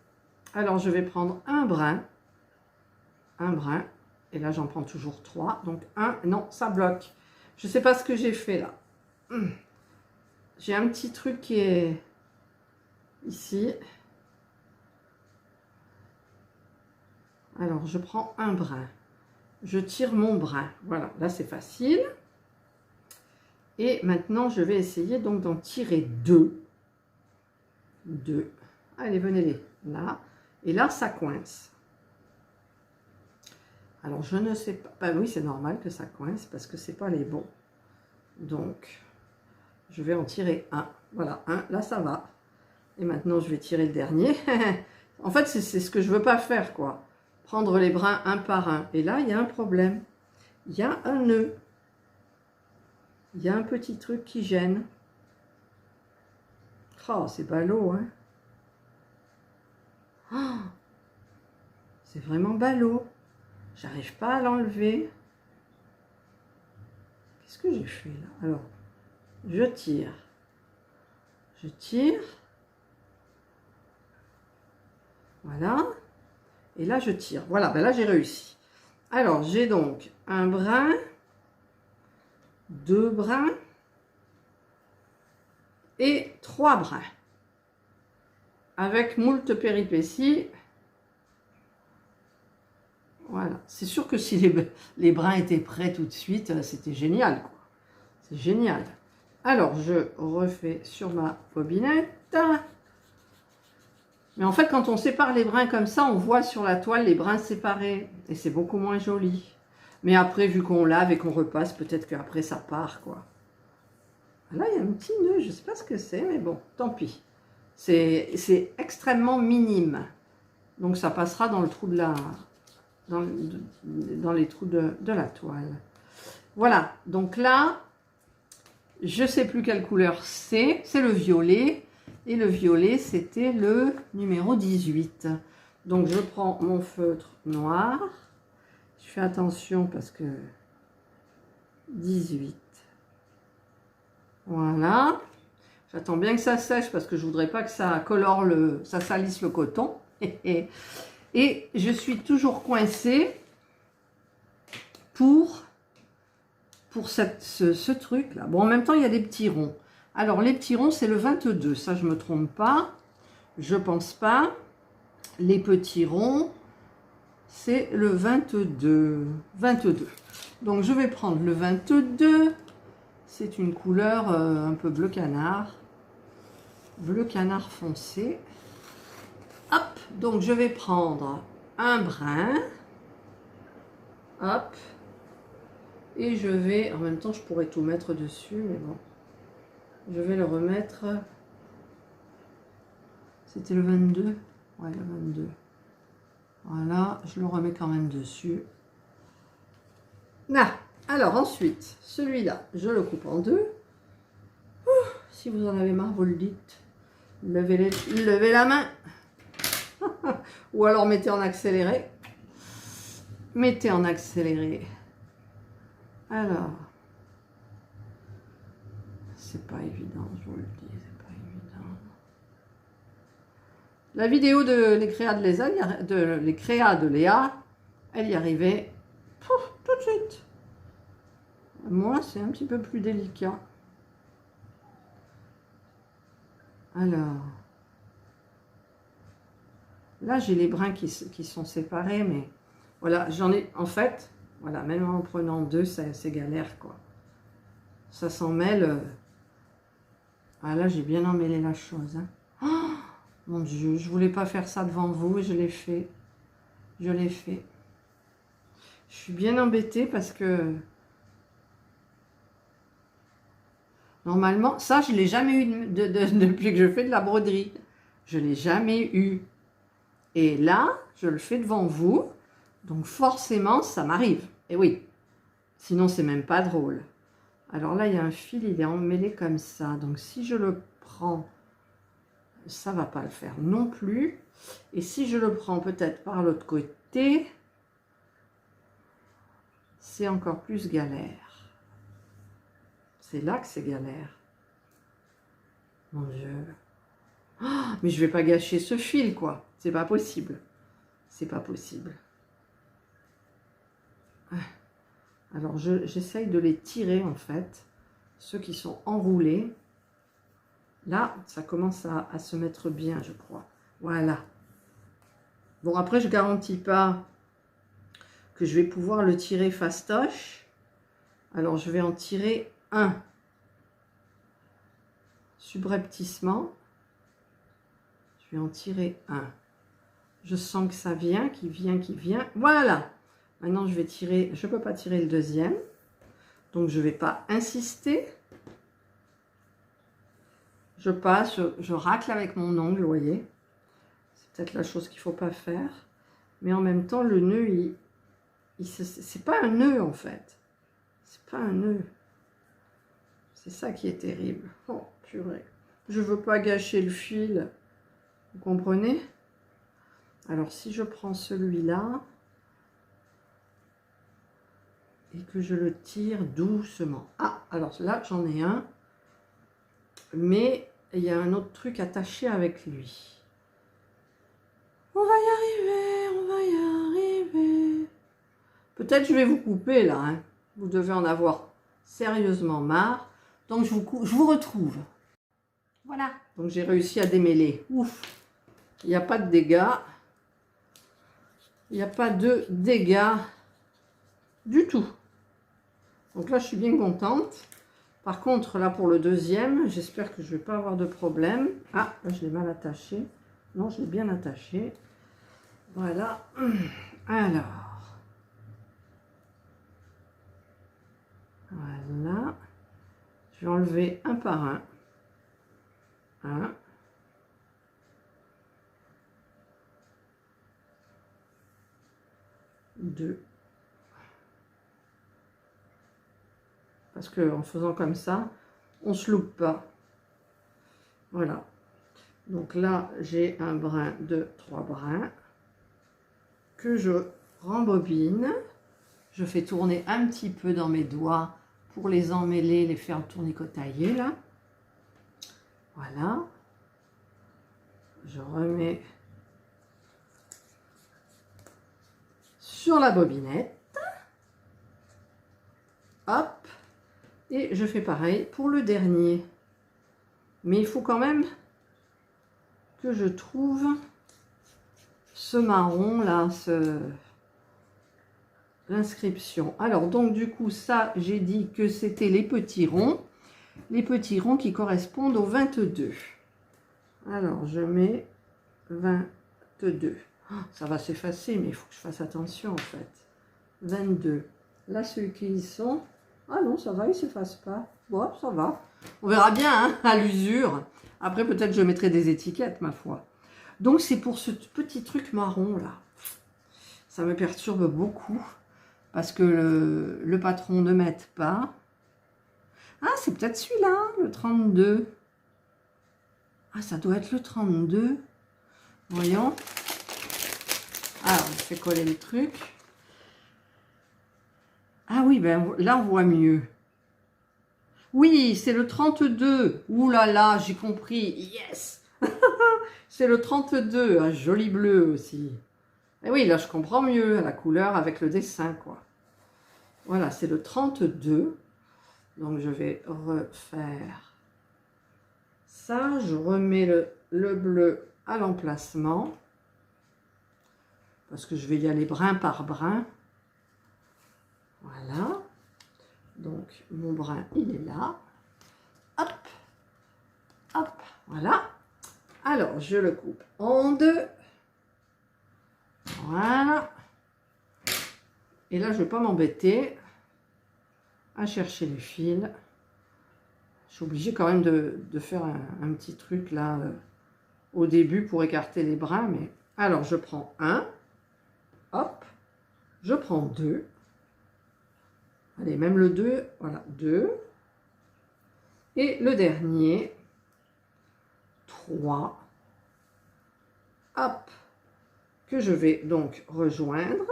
Alors, je vais prendre un brin. Et là, j'en prends toujours 3. Donc, 1. Non, ça bloque. Je sais pas ce que j'ai fait là. J'ai un petit truc qui est ici. Alors, je prends un brin. Je tire mon brin. Voilà, là, c'est facile. Et maintenant, je vais essayer donc d'en tirer 2. 2. Allez, venez-les. Là. Et là, ça coince. Alors, je ne sais pas. Bah oui, c'est normal que ça coince parce que c'est pas les bons. Donc, je vais en tirer un. Voilà, un. Là, ça va. Et maintenant, je vais tirer le dernier. En fait, c'est ce que je veux pas faire, quoi. Prendre les brins un par un. Et là, il y a un problème. Il y a un nœud. Il y a un petit truc qui gêne. Oh, c'est ballot, hein. Oh, c'est vraiment ballot. J'arrive pas à l'enlever. Qu'est-ce que j'ai fait là? Alors, je tire. Je tire. Voilà. Et là, je tire. Voilà, ben là, j'ai réussi. Alors, j'ai donc un brin, 2 brins et 3 brins. Avec moult péripéties. Voilà. C'est sûr que si les brins étaient prêts tout de suite, c'était génial, quoi. C'est génial. Alors, je refais sur ma bobinette. Mais en fait, quand on sépare les brins comme ça, on voit sur la toile les brins séparés. Et c'est beaucoup moins joli. Mais après, vu qu'on lave et qu'on repasse, peut-être qu'après ça part, quoi. Là, il y a un petit nœud, je ne sais pas ce que c'est, mais bon, tant pis. C'est extrêmement minime. Donc, ça passera dans le trou de la... Dans les trous de la toile. Voilà, donc là, je ne sais plus quelle couleur c'est le violet. Et le violet, c'était le numéro 18. Donc, je prends mon feutre noir. Je fais attention parce que 18. Voilà. J'attends bien que ça sèche parce que je ne voudrais pas que ça colore ça salisse le coton. Et je suis toujours coincée pour ce truc-là. Bon, en même temps, il y a des petits ronds. Alors, les petits ronds, c'est le 22. Ça, je ne me trompe pas. Je ne pense pas. Les petits ronds, c'est le 22. 22. Donc, je vais prendre le 22. C'est une couleur un peu bleu canard. Bleu canard foncé. Hop, donc je vais prendre un brin. Hop. Et je vais, en même temps je pourrais tout mettre dessus, mais bon. Je vais le remettre. C'était le 22. Ouais, le 22. Voilà, je le remets quand même dessus. Là, alors ensuite, celui-là, je le coupe en deux. Si vous en avez marre, vous le dites. Levez la main. Ou alors mettez en accéléré. Mettez en accéléré. Alors, c'est pas évident, je vous le dis, c'est pas évident. La vidéo de les créas de Léa, elle y arrivait tout de suite. Moi, c'est un petit peu plus délicat. Alors, là, j'ai les brins qui sont séparés, mais voilà, j'en ai, en fait, voilà, même en prenant deux, c'est galère, quoi. Ça s'en mêle. Ah, là, j'ai bien emmêlé la chose. Hein. Oh, mon Dieu, je voulais pas faire ça devant vous, et je l'ai fait. Je l'ai fait. Je suis bien embêtée parce que... Normalement, ça, je ne l'ai jamais eu depuis que je fais de la broderie. Je ne l'ai jamais eu. Et là, je le fais devant vous. Donc forcément, ça m'arrive. Et oui, sinon c'est même pas drôle. Alors là, il y a un fil, il est emmêlé comme ça. Donc si je le prends, ça va pas le faire non plus. Et si je le prends peut-être par l'autre côté, c'est encore plus galère. C'est là que c'est galère. Mon Dieu. Oh, mais je vais pas gâcher ce fil, quoi. C'est pas possible. C'est pas possible. Alors, j'essaye de les tirer, en fait. Ceux qui sont enroulés. Là, ça commence à se mettre bien, je crois. Voilà. Bon, après, je ne garantis pas que je vais pouvoir le tirer fastoche. Alors, je vais en tirer un. Subrepticement. Je vais en tirer un. Je sens que ça vient, qui vient. Voilà. Maintenant, je vais tirer. Je ne peux pas tirer le deuxième. Donc, je ne vais pas insister. Je passe, je racle avec mon ongle, vous voyez. C'est peut-être la chose qu'il ne faut pas faire. Mais en même temps, le nœud, c'est pas un nœud, en fait. C'est pas un nœud. C'est ça qui est terrible. Oh, purée. Je ne veux pas gâcher le fil. Vous comprenez? Alors, si je prends celui-là, et que je le tire doucement. Ah, alors là, j'en ai un. Mais il y a un autre truc attaché avec lui. On va y arriver, on va y arriver. Peut-être je vais vous couper là. Hein. Vous devez en avoir sérieusement marre. Donc je vous retrouve. Voilà. Donc j'ai réussi à démêler. Ouf. Il n'y a pas de dégâts. Il n'y a pas de dégâts du tout. Donc là, je suis bien contente. Par contre, là, pour le deuxième, j'espère que je ne vais pas avoir de problème. Ah, là, je l'ai mal attaché. Non, je l'ai bien attaché. Voilà. Alors. Voilà. Je vais enlever un par un. Un. Deux. Parce qu'en faisant comme ça, on ne se loupe pas. Voilà. Donc là, j'ai un brin de 3 brins que je rembobine. Je fais tourner un petit peu dans mes doigts pour les emmêler, les faire tournicotailler là. Voilà. Je remets sur la bobinette. Hop. Et je fais pareil pour le dernier. Mais il faut quand même que je trouve ce marron là, l'inscription. Alors donc du coup ça, j'ai dit que c'était les petits ronds qui correspondent au 22. Alors je mets 22. Oh, ça va s'effacer, mais il faut que je fasse attention en fait. 22. Là ceux qui y sont. Ah non, ça va, il ne s'efface pas. Bon, ça va. On verra bien hein, à l'usure. Après, peut-être je mettrai des étiquettes, ma foi. Donc, c'est pour ce petit truc marron, là. Ça me perturbe beaucoup. Parce que le patron ne m'aide pas. Ah, c'est peut-être celui-là, le 32. Ah, ça doit être le 32. Voyons. Alors, je fais coller le truc. Ah oui, ben là, on voit mieux. Oui, c'est le 32. Ouh là là, j'ai compris. Yes. C'est le 32. Un joli bleu aussi. Et oui, là, je comprends mieux la couleur avec le dessin, quoi. Voilà, c'est le 32. Donc, je vais refaire ça. Je remets le bleu à l'emplacement. Parce que je vais y aller brin par brin. Voilà. Donc, mon brin, il est là. Hop. Hop. Voilà. Alors, je le coupe en deux. Voilà. Et là, je ne vais pas m'embêter à chercher les fils. Je suis obligée quand même de faire un petit truc là au début pour écarter les brins. Mais alors, je prends un. Hop. Je prends deux. Allez, même le 2, voilà, 2. Et le dernier, 3. Hop, que je vais donc rejoindre.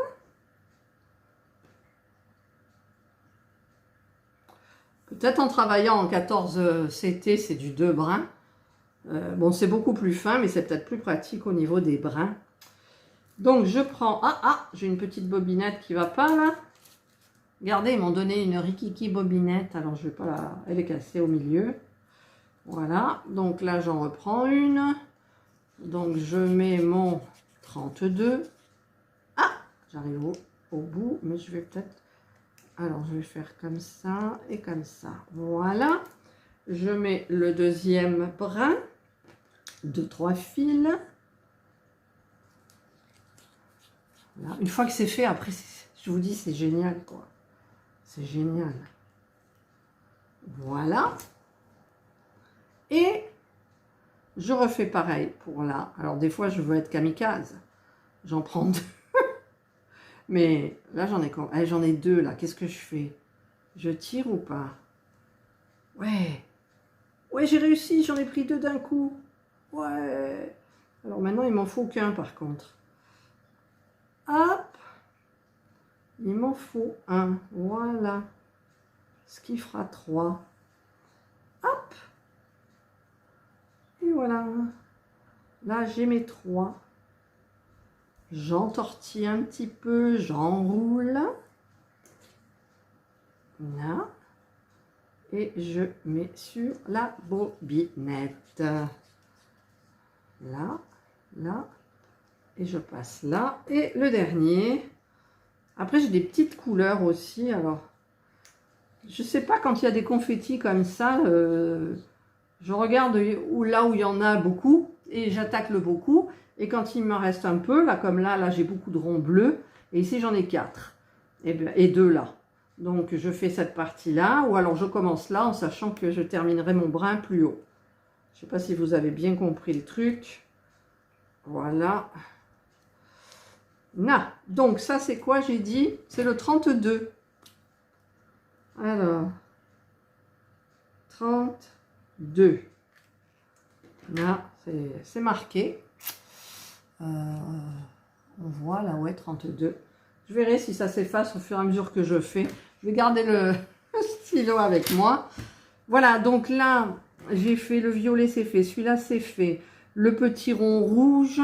Peut-être en travaillant en 14 CT, c'est du 2 brins. Bon, c'est beaucoup plus fin, mais c'est peut-être plus pratique au niveau des brins. Donc, je prends... Ah, j'ai une petite bobinette qui ne va pas, là. Regardez, ils m'ont donné une rikiki bobinette, alors je vais pas la... Elle est cassée au milieu. Voilà, donc là j'en reprends une. Donc je mets mon 32. Ah, j'arrive au bout, mais je vais peut-être... Alors je vais faire comme ça et comme ça. Voilà, je mets le deuxième brin de 3 fils. Voilà. Une fois que c'est fait, après, je vous dis, c'est génial, quoi. C'est génial. Voilà. Et je refais pareil pour là. Alors, des fois, je veux être kamikaze. J'en prends 2. Mais là, j'en ai 2, là. Qu'est-ce que je fais? Je tire ou pas? Ouais. Ouais, j'ai réussi. J'en ai pris 2 d'un coup. Ouais. Alors, maintenant, il m'en faut qu'un, par contre. Hop. Il m'en faut un. Voilà. Ce qui fera 3. Hop. Et voilà. Là, j'ai mes 3. J'entortille un petit peu, j'enroule. Là. Et je mets sur la bobinette. Là, là. Et je passe là. Et le dernier. Après, j'ai des petites couleurs aussi. Alors, je sais pas, quand il y a des confettis comme ça, je regarde là où il y en a beaucoup. Et j'attaque le beaucoup. Et quand il me reste un peu, là comme là j'ai beaucoup de ronds bleus. Et ici, j'en ai 4. Et 2 là. Donc, je fais cette partie-là. Ou alors, je commence là en sachant que je terminerai mon brin plus haut. Je sais pas si vous avez bien compris le truc. Voilà. Là. Donc, ça, c'est quoi, j'ai dit? C'est le 32. Alors, 32. Là, c'est marqué. On voit là, ouais, 32. Je verrai si ça s'efface au fur et à mesure que je fais. Je vais garder le stylo avec moi. Voilà, donc là, j'ai fait le violet, c'est fait. Celui-là, c'est fait. Le petit rond rouge,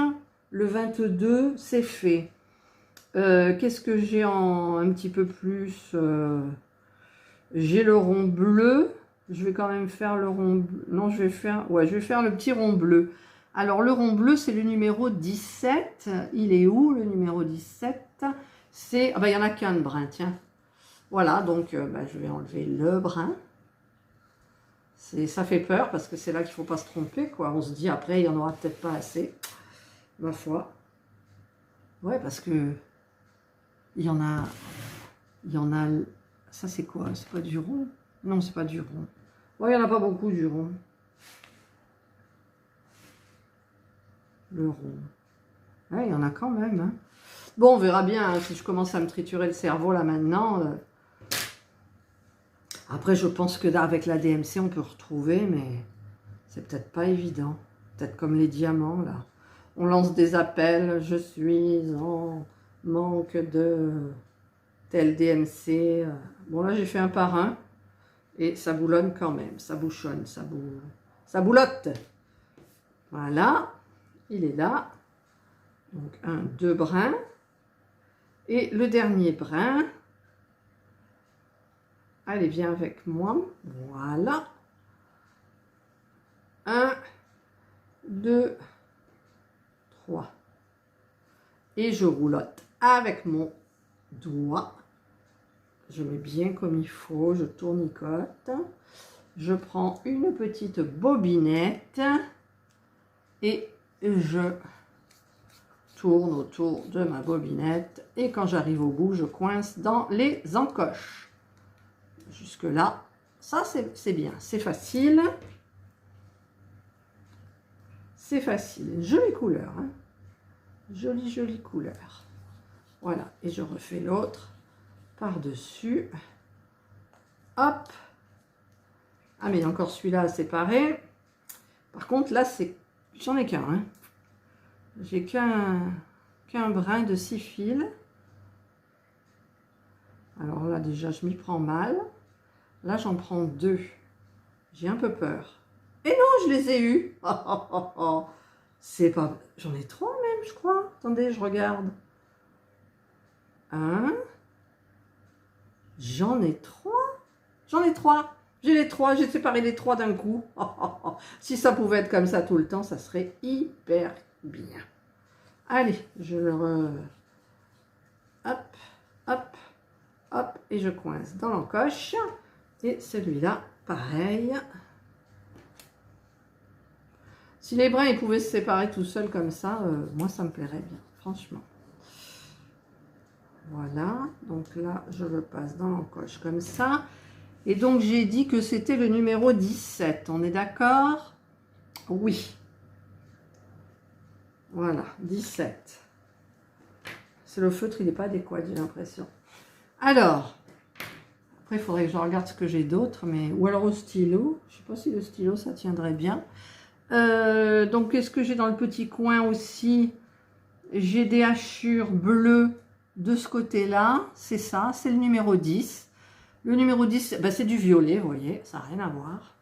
le 22, c'est fait. Qu'est-ce que j'ai en un petit peu plus j'ai le rond bleu. Je vais quand même faire le rond bleu. Non, je vais faire le petit rond bleu. Alors, le rond bleu, c'est le numéro 17. Il est où, le numéro 17? C'est... Ah ben, il n'y en a qu'un de brun, tiens. Voilà, donc je vais enlever le brun. Ça fait peur, parce que c'est là qu'il ne faut pas se tromper, quoi. On se dit, après, il n'y en aura peut-être pas assez. Ma foi. Ouais, parce que... Il y en a... Ça, c'est quoi? C'est pas du rond? Non, c'est pas du rond. Ouais, il n'y en a pas beaucoup du rond. Le rond. Ouais, il y en a quand même. Hein. Bon, on verra bien hein, si je commence à me triturer le cerveau là maintenant. Après, je pense que avec la DMC, on peut retrouver, mais c'est peut-être pas évident. Peut-être comme les diamants, là. On lance des appels, je suis en manque de tel DMC. Bon, là, j'ai fait un par un. Et ça boulonne quand même, ça bouchonne, ça boulotte. Voilà, il est là. Donc, 1, 2 brins. Et le dernier brin, allez, viens avec moi. Voilà. 1, 2, 3. Et je roulotte avec mon doigt. Je mets bien comme il faut, je tournicote. Je prends une petite bobinette et je tourne autour de ma bobinette. Et quand j'arrive au bout, je coince dans les encoches. Jusque là, ça c'est bien, c'est facile. C'est facile, jolie couleur. Hein. Jolie couleur. Voilà, et je refais l'autre. Par-dessus. Hop. Ah, mais encore celui-là séparé. Par contre, là, j'en ai qu'un. Hein. J'ai qu'un brin de 6 fils. Alors là, déjà, je m'y prends mal. Là, j'en prends 2. J'ai un peu peur. Et non, je les ai eus. C'est pas... J'en ai 3 même, je crois. Attendez, je regarde. 1... J'en ai 3. J'en ai 3. J'ai les 3. J'ai séparé les 3 d'un coup. Si ça pouvait être comme ça tout le temps, ça serait hyper bien. Allez, je le hop, hop, hop. Et je coince dans l'encoche. Et celui-là, pareil. Si les brins ils pouvaient se séparer tout seuls comme ça, moi ça me plairait bien, franchement. Voilà, donc là, je le passe dans l'encoche comme ça. Et donc, j'ai dit que c'était le numéro 17. On est d'accord? Oui. Voilà, 17. C'est le feutre, il n'est pas adéquat, j'ai l'impression. Alors, après, il faudrait que je regarde ce que j'ai d'autre. Ou alors au stylo. Je ne sais pas si le stylo, ça tiendrait bien. Donc, qu'est-ce que j'ai dans le petit coin aussi? J'ai des hachures bleues. de ce côté-là, c'est ça, c'est le numéro 10. Le numéro 10, ben c'est du violet, vous voyez, ça n'a rien à voir.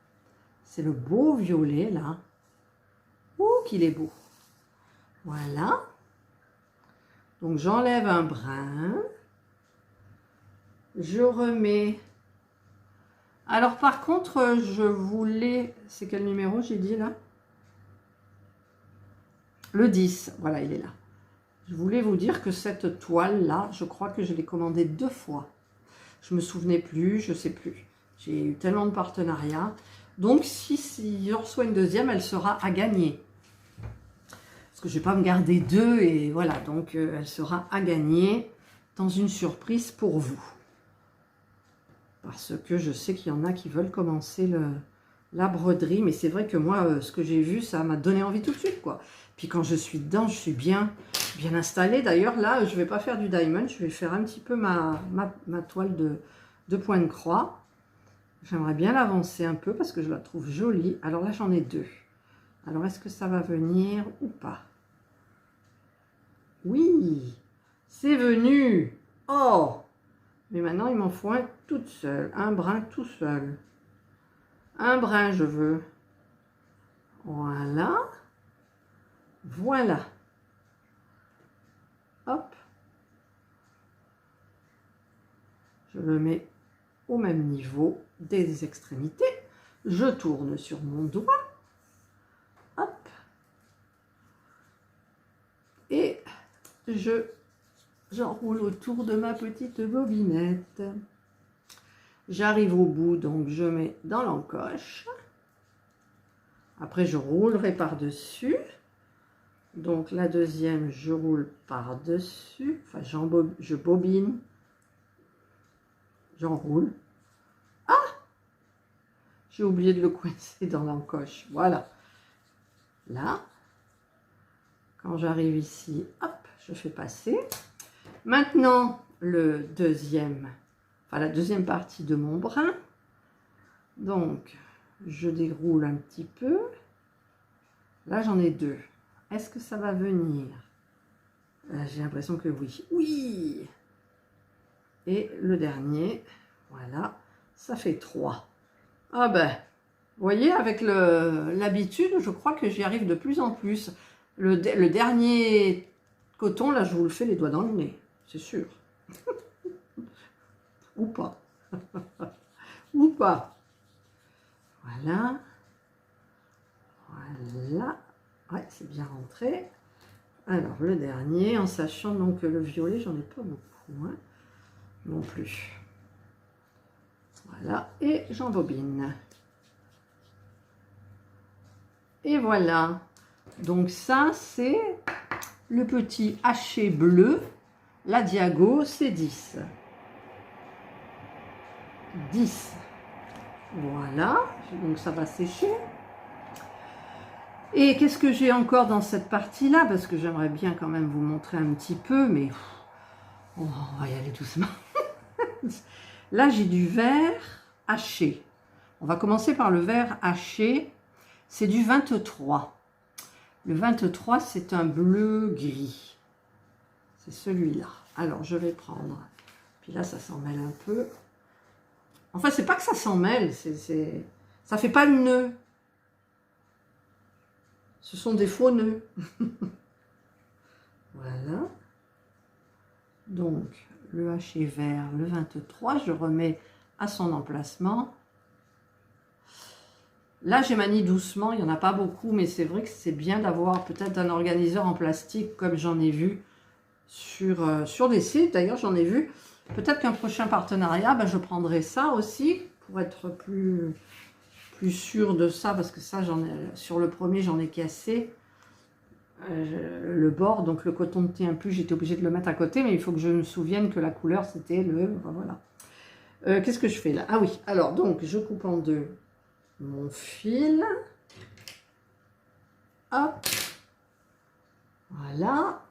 C'est le beau violet, là. Ouh, qu'il est beau. Voilà. Donc, j'enlève un brin. Je remets... Alors, par contre, je voulais... C'est quel numéro, j'ai dit, là? Le 10. Voilà, il est là. Je voulais vous dire que cette toile-là, je crois que je l'ai commandée 2 fois. Je me souvenais plus, je sais plus. J'ai eu tellement de partenariats. Donc, si je reçois une deuxième, elle sera à gagner. Parce que je ne vais pas me garder 2 et voilà. Donc, elle sera à gagner dans une surprise pour vous. Parce que je sais qu'il y en a qui veulent commencer la broderie. Mais c'est vrai que moi, ce que j'ai vu, ça m'a donné envie tout de suite, quoi. Puis quand je suis dedans, je suis bien installée. D'ailleurs, là, je ne vais pas faire du diamond. Je vais faire un petit peu ma toile de point de croix. J'aimerais bien l'avancer un peu parce que je la trouve jolie. Alors là, j'en ai 2. Alors, est-ce que ça va venir ou pas? Oui, c'est venu. Oh! Mais maintenant, il m'en faut un toute seule. Un brin tout seul. Un brin, je veux. Voilà. Voilà. Hop. Je le mets au même niveau des extrémités. Je tourne sur mon doigt. Hop. Et j'enroule autour de ma petite bobinette. J'arrive au bout, donc je mets dans l'encoche. Après, je roulerai par-dessus. Donc, la deuxième, je roule par-dessus. Enfin, je bobine. J'enroule. Ah! J'ai oublié de le coincer dans l'encoche. Voilà. Là. Quand j'arrive ici, hop, je fais passer. Maintenant, la deuxième partie de mon brin. Donc, je déroule un petit peu. Là, j'en ai 2. Est-ce que ça va venir? J'ai l'impression que oui. Oui! Et le dernier, voilà, ça fait 3. Ah ben, vous voyez, avec l'habitude, je crois que j'y arrive de plus en plus. Le dernier coton, là, je vous le fais les doigts dans le nez, c'est sûr. Ou pas. Ou pas. Voilà. Voilà. Ouais, c'est bien rentré. Alors, le dernier, en sachant donc que le violet, j'en ai pas beaucoup, hein, non plus. Voilà, et j'embobine. Et voilà. Donc ça, c'est le petit haché bleu. La diago, c'est 10. 10. Voilà. Donc ça va sécher. Et qu'est-ce que j'ai encore dans cette partie-là? Parce que j'aimerais bien quand même vous montrer un petit peu, mais on va y aller doucement. Là, j'ai du vert haché. On va commencer par le vert haché. C'est du 23. Le 23, c'est un bleu gris. C'est celui-là. Alors, je vais prendre. Puis là, ça s'en mêle un peu. Enfin, c'est pas que ça s'en mêle. Ça fait pas le nœud. Ce sont des faux nœuds. Voilà. Donc, le haché vert, le 23, je remets à son emplacement. Là, j'ai manié doucement, il n'y en a pas beaucoup, mais c'est vrai que c'est bien d'avoir peut-être un organiseur en plastique, comme j'en ai vu sur des sites. D'ailleurs, j'en ai vu. Peut-être qu'un prochain partenariat, ben, je prendrai ça aussi, pour être plus sûr de ça, parce que ça, sur le premier, j'en ai cassé le bord, donc le coton ne tient plus, j'étais obligée de le mettre à côté, mais il faut que je me souvienne que la couleur, c'était voilà. Qu'est-ce que je fais là? Ah oui, alors, donc, je coupe en deux mon fil. Hop. Voilà.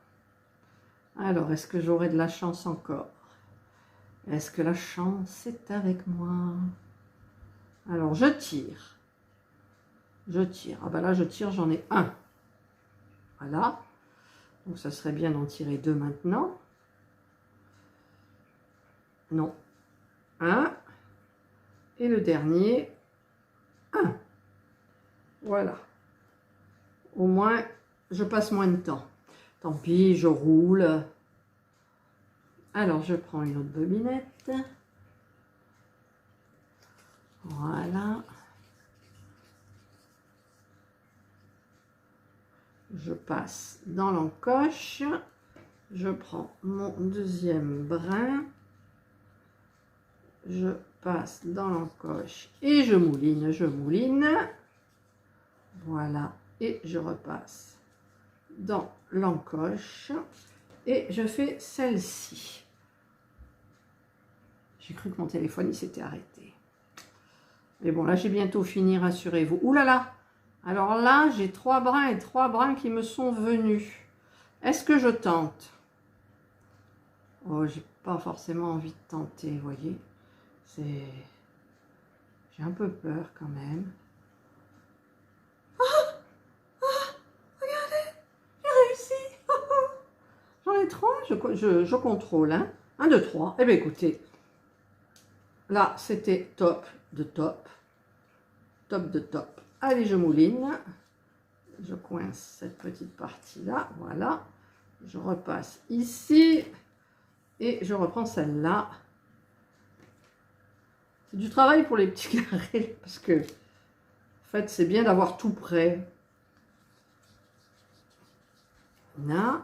Alors, est-ce que j'aurai de la chance encore? Est-ce que la chance est avec moi? Alors, je tire. Je tire. Ah ben là, je tire, j'en ai un. Voilà. Donc, ça serait bien d'en tirer 2 maintenant. non, 1, et le dernier, 1. Voilà. Au moins, je passe moins de temps. Tant pis, je roule. Alors, je prends une autre bobinette. Voilà. Je passe dans l'encoche. Je prends mon deuxième brin. Je passe dans l'encoche et je mouline, je mouline. Voilà. Et je repasse dans l'encoche. Et je fais celle-ci. J'ai cru que mon téléphone il s'était arrêté. Mais bon, là j'ai bientôt fini, rassurez-vous. Ouh là là! Alors là, j'ai 3 brins et 3 brins qui me sont venus. Est-ce que je tente? Oh, j'ai pas forcément envie de tenter, vous voyez. J'ai un peu peur quand même. Ah! Ah! Regardez! J'ai réussi! J'en ai 3, je contrôle. Hein. 1, 2, 3. Eh bien écoutez, là c'était top de top. Top de top. Allez, je mouline. Je coince cette petite partie-là. Voilà. Je repasse ici. Et je reprends celle-là. C'est du travail pour les petits carrés. Parce que, en fait, c'est bien d'avoir tout prêt. Là.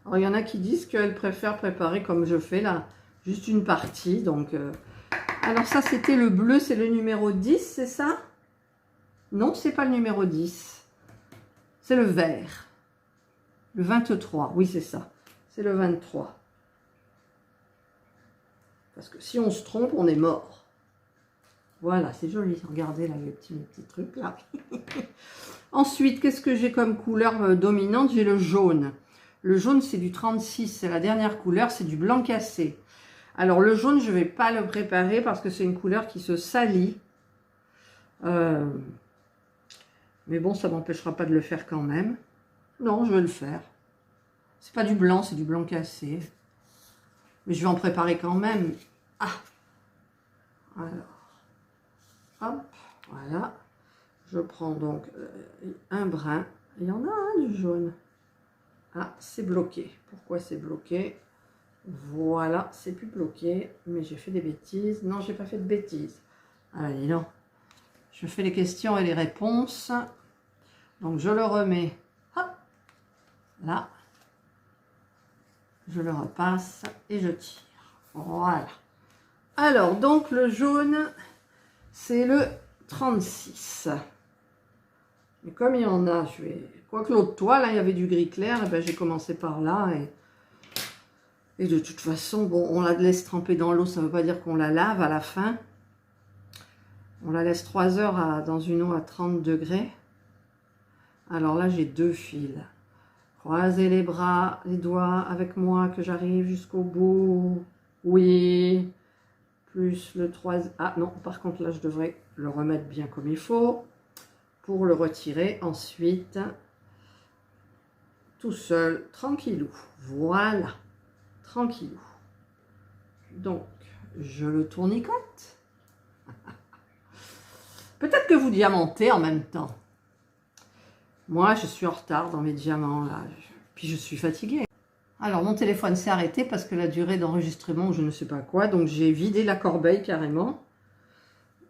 Alors, il y en a qui disent qu'elles préfèrent préparer comme je fais là. Juste une partie. Donc, alors ça, c'était le bleu. C'est le numéro 10, c'est ça? Non, c'est pas le numéro 10. C'est le vert. Le 23. Oui, c'est ça. C'est le 23. Parce que si on se trompe, on est mort. Voilà, c'est joli. Regardez là, les petits trucs là. Ensuite, qu'est-ce que j'ai comme couleur dominante? J'ai le jaune. Le jaune, c'est du 36. C'est la dernière couleur. C'est du blanc cassé. Alors, le jaune, je ne vais pas le préparer parce que c'est une couleur qui se salit. Mais bon, ça ne m'empêchera pas de le faire quand même. Non, je vais le faire. C'est pas du blanc, c'est du blanc cassé. Mais je vais en préparer quand même. Ah! Alors, hop, voilà. Je prends donc un brin. Il y en a un du jaune. Ah, c'est bloqué. Pourquoi c'est bloqué? Voilà, c'est plus bloqué. Mais j'ai fait des bêtises. Non, j'ai pas fait de bêtises. Allez, non. Je fais les questions et les réponses. Donc, je le remets. Hop, là. Je le repasse et je tire. Voilà. Alors, donc, le jaune, c'est le 36. Mais comme il y en a, je vais... Quoique l'autre toile, hein, il y avait du gris clair, et ben, j'ai commencé par là. Et de toute façon, bon, on la laisse tremper dans l'eau, ça ne veut pas dire qu'on la lave à la fin. On la laisse 3 heures dans une eau à 30 degrés. Alors là, j'ai 2 fils. Croisez les bras, les doigts avec moi, que j'arrive jusqu'au bout. Oui. Plus le 3... Ah non, par contre, là, je devrais le remettre bien comme il faut. Pour le retirer ensuite. Tout seul, tranquillou. Voilà. Tranquillou. Donc, je le tournicote. Peut-être que vous diamantez en même temps. Moi, je suis en retard dans mes diamants, là. Puis je suis fatiguée. Alors, mon téléphone s'est arrêté parce que la durée d'enregistrement, je ne sais pas quoi. Donc, j'ai vidé la corbeille carrément.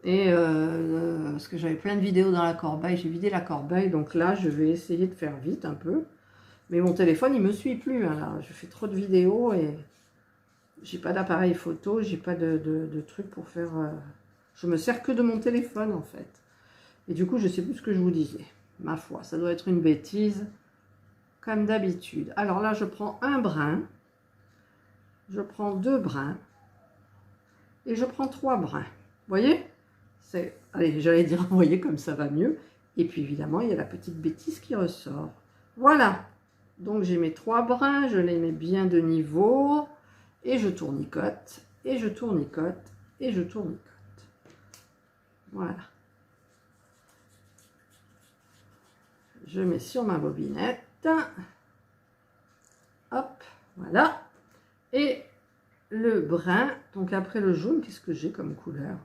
Et parce que j'avais plein de vidéos dans la corbeille, j'ai vidé la corbeille. Donc là, je vais essayer de faire vite un peu. Mais mon téléphone, il ne me suit plus. Hein, là. Je fais trop de vidéos et j'ai pas d'appareil photo, j'ai pas de truc pour faire... Je me sers que de mon téléphone, en fait. Et du coup, je sais plus ce que je vous disais. Ma foi, ça doit être une bêtise, comme d'habitude. Alors là, je prends un brin, je prends 2 brins, et je prends 3 brins. Vous voyez? Allez, j'allais dire, vous voyez, comme ça va mieux. Et puis, évidemment, il y a la petite bêtise qui ressort. Voilà. Donc, j'ai mes 3 brins, je les mets bien de niveau, et je tournicote, et je tournicote, et je tournicote. Voilà. Je mets sur ma bobinette. Hop, voilà. Et le brun. Donc après le jaune, qu'est-ce que j'ai comme couleur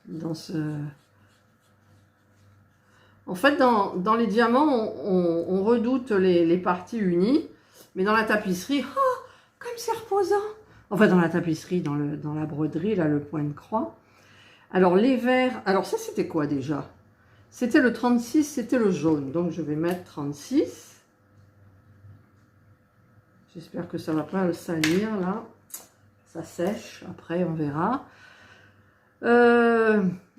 dans ce... En fait, dans les diamants, on redoute les parties unies. Mais dans la tapisserie, oh, comme c'est reposant. Enfin, dans la tapisserie, dans la broderie, là, le point de croix. Alors, les verts... Alors, ça, c'était quoi déjà? C'était le 36, c'était le jaune. Donc, je vais mettre 36. J'espère que ça ne va pas le salir, là. Ça sèche. Après, on verra.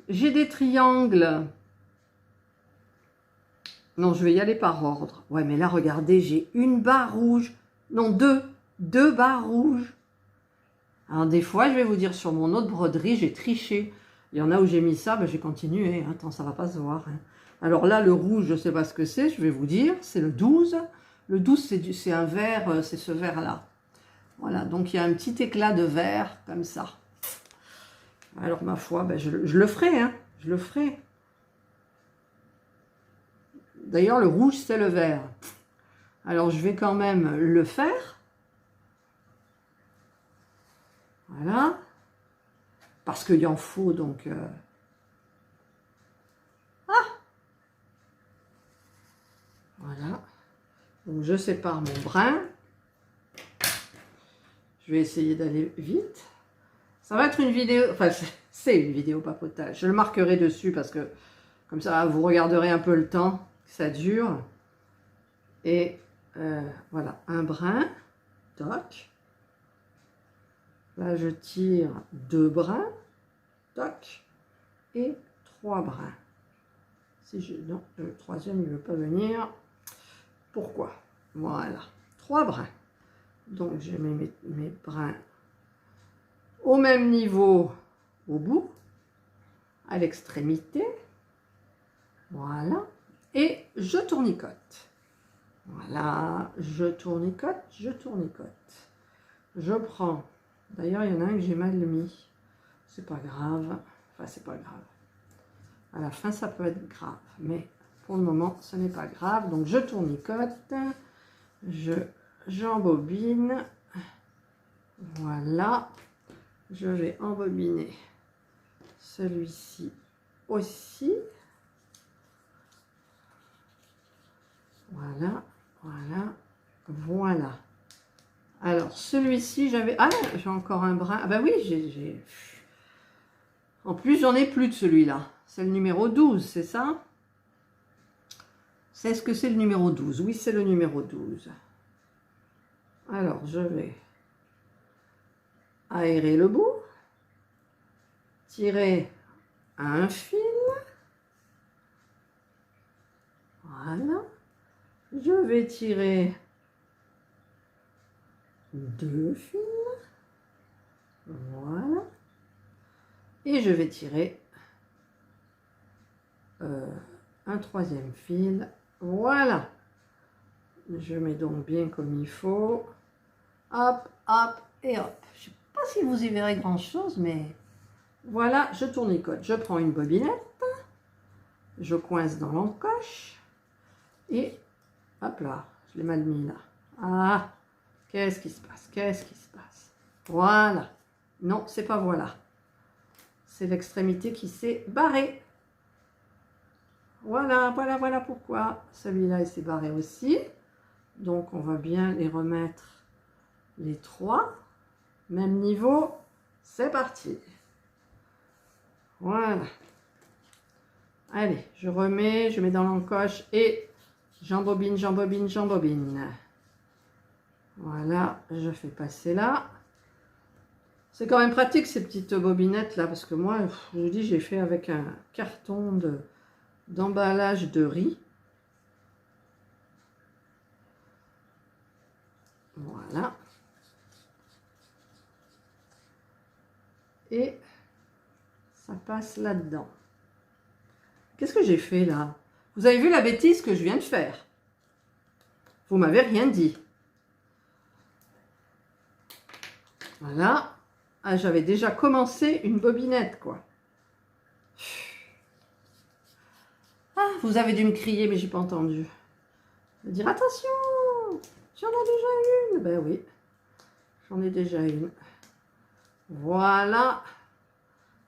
J'ai des triangles. Non, je vais y aller par ordre. Ouais, mais là, regardez, j'ai une barre rouge. Non, deux barres rouges. Alors, des fois, je vais vous dire, sur mon autre broderie, j'ai triché. Il y en a où j'ai mis ça, ben, j'ai continué. Attends, ça va pas se voir. Hein. Alors là, le rouge, je ne sais pas ce que c'est, je vais vous dire. C'est le 12. Le 12, c'est un vert, c'est ce vert-là. Voilà, donc il y a un petit éclat de vert, comme ça. Alors, ma foi, ben, je le ferai, hein. Je le ferai. D'ailleurs, le rouge, c'est le vert. Alors, je vais quand même le faire. Voilà. Parce qu'il en faut, donc... Ah! Voilà. Donc, je sépare mon brun. Je vais essayer d'aller vite. Ça va être une vidéo... Enfin, c'est une vidéo papotage. Je le marquerai dessus parce que, comme ça, vous regarderez un peu le temps que ça dure. Et voilà, un brin. Toc. Là, je tire 2 brins, toc, et 3 brins. Si je, non, le troisième, il ne veut pas venir. Pourquoi? Voilà, 3 brins. Donc, je mets mes brins au même niveau au bout, à l'extrémité. Voilà. Et je tournicote. Voilà, je tournicote, je tournicote. Je prends... D'ailleurs, il y en a un que j'ai mal mis. C'est pas grave. Enfin, c'est pas grave. À la fin, ça peut être grave. Mais pour le moment, ce n'est pas grave. Donc, je tournicote. J'embobine. Voilà. Je vais embobiner celui-ci aussi. Voilà. Voilà. Voilà. Alors, celui-ci, j'avais... Ah, j'ai encore un brin. Ah bah oui, j'ai... En plus, j'en ai plus de celui-là. C'est le numéro 12, c'est ça? C'est ce que c'est le numéro 12? Oui, c'est le numéro 12. Alors, je vais aérer le bout. Tirer un fil. Voilà. Je vais tirer 2 fils, voilà, et je vais tirer un 3e fil, voilà, je mets donc bien comme il faut, hop, hop, et hop, je ne sais pas si vous y verrez grand chose, mais voilà, je tournicote, je prends une bobinette, je coince dans l'encoche, et hop là, je l'ai mal mis là, ah. Qu'est-ce qui se passe? Qu'est-ce qui se passe? Voilà. Non, c'est pas voilà. C'est l'extrémité qui s'est barrée. Voilà, voilà, voilà pourquoi. Celui-là, il s'est barré aussi. Donc, on va bien les remettre les 3. Même niveau. C'est parti. Voilà. Allez, je remets, je mets dans l'encoche et j'embobine, j'embobine, j'embobine. Voilà, je fais passer là. C'est quand même pratique ces petites bobinettes là, parce que moi, je vous dis, j'ai fait avec un carton d'emballage de riz. Voilà. Et ça passe là-dedans. Qu'est-ce que j'ai fait là? Vous avez vu la bêtise que je viens de faire? Vous m'avez rien dit. Voilà. Ah, j'avais déjà commencé une bobinette, quoi. Ah, vous avez dû me crier, mais j'ai pas entendu. Me dire, attention, j'en ai déjà une. Ben oui, j'en ai déjà une. Voilà.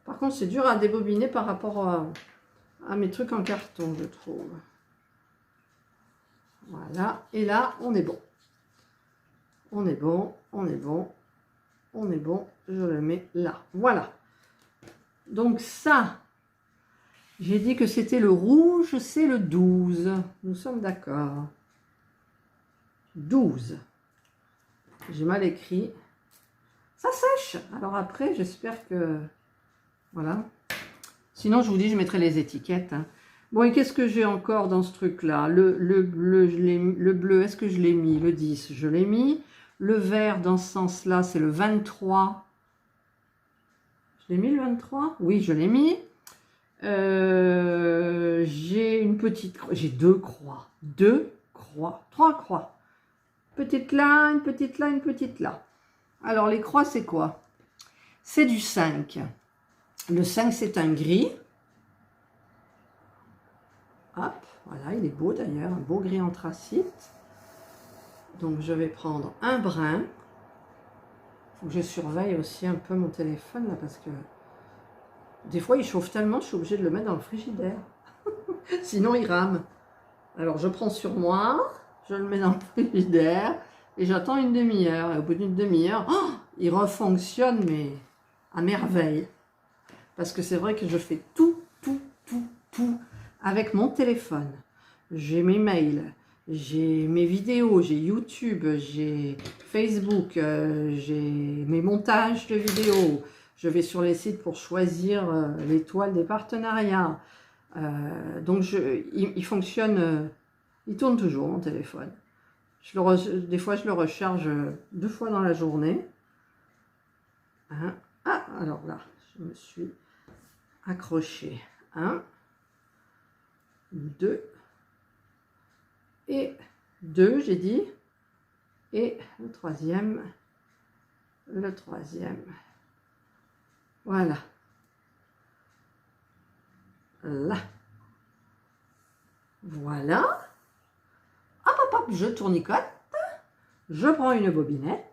Par contre, c'est dur à débobiner par rapport à mes trucs en carton, je trouve. Voilà. Et là, on est bon. On est bon, on est bon, on est bon. Je le mets là. Voilà. Donc ça, j'ai dit que c'était le rouge, c'est le 12. Nous sommes d'accord. 12. J'ai mal écrit. Ça sèche. Alors après, j'espère que... Voilà. Sinon, je vous dis, je mettrai les étiquettes. Hein. Bon, et qu'est-ce que j'ai encore dans ce truc-là? Le bleu, le bleu, est-ce que je l'ai mis? Le 10, je l'ai mis. Le vert, dans ce sens-là, c'est le 23. Je l'ai mis le 23? Oui, je l'ai mis. J'ai une petite... J'ai 2 croix. 2 croix. 3 croix. Petite là, une petite là, une petite là. Alors, les croix, c'est quoi? C'est du 5. Le 5, c'est un gris. Hop, voilà, il est beau d'ailleurs, un beau gris anthracite. Donc, je vais prendre un brun. Il faut que je surveille aussi un peu mon téléphone, là, parce que des fois, il chauffe tellement, je suis obligée de le mettre dans le frigidaire. Sinon, il rame. Alors, je prends sur moi, je le mets dans le frigidaire, et j'attends une demi-heure. Et au bout d'une demi-heure, oh, il refonctionne, mais à merveille. Parce que c'est vrai que je fais tout avec mon téléphone. J'ai mes mails, j'ai mes vidéos, j'ai YouTube, j'ai Facebook, j'ai mes montages de vidéos. Je vais sur les sites pour choisir l'étoile des partenariats. Donc, il fonctionne, il tourne toujours mon téléphone. Des fois, je le recharge 2 fois dans la journée. Hein? Ah, alors là, je me suis accroché. 1, 2 et 2, j'ai dit. Et le troisième. Voilà. Là. Voilà. Hop, hop, hop, je tournicote. Je prends une bobinette.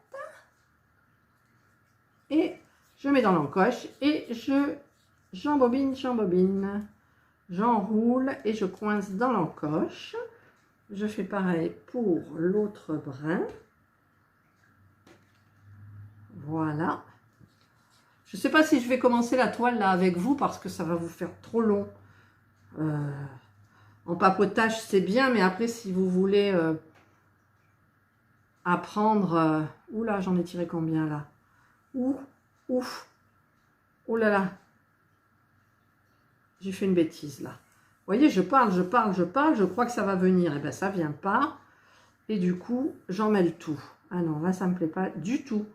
Et je mets dans l'encoche et j'embobine. J'enroule et je coince dans l'encoche. Je fais pareil pour l'autre brin. Voilà. Je ne sais pas si je vais commencer la toile là avec vous parce que ça va vous faire trop long. En papotage, c'est bien, mais après, si vous voulez apprendre... oula, j'en ai tiré combien là? Ouf. Oh là là. J'ai fait une bêtise là. Vous voyez, je parle, je crois que ça va venir. Et bien, ça ne vient pas. Et du coup, j'en mêle tout. Ah non, là, ça ne me plaît pas du tout.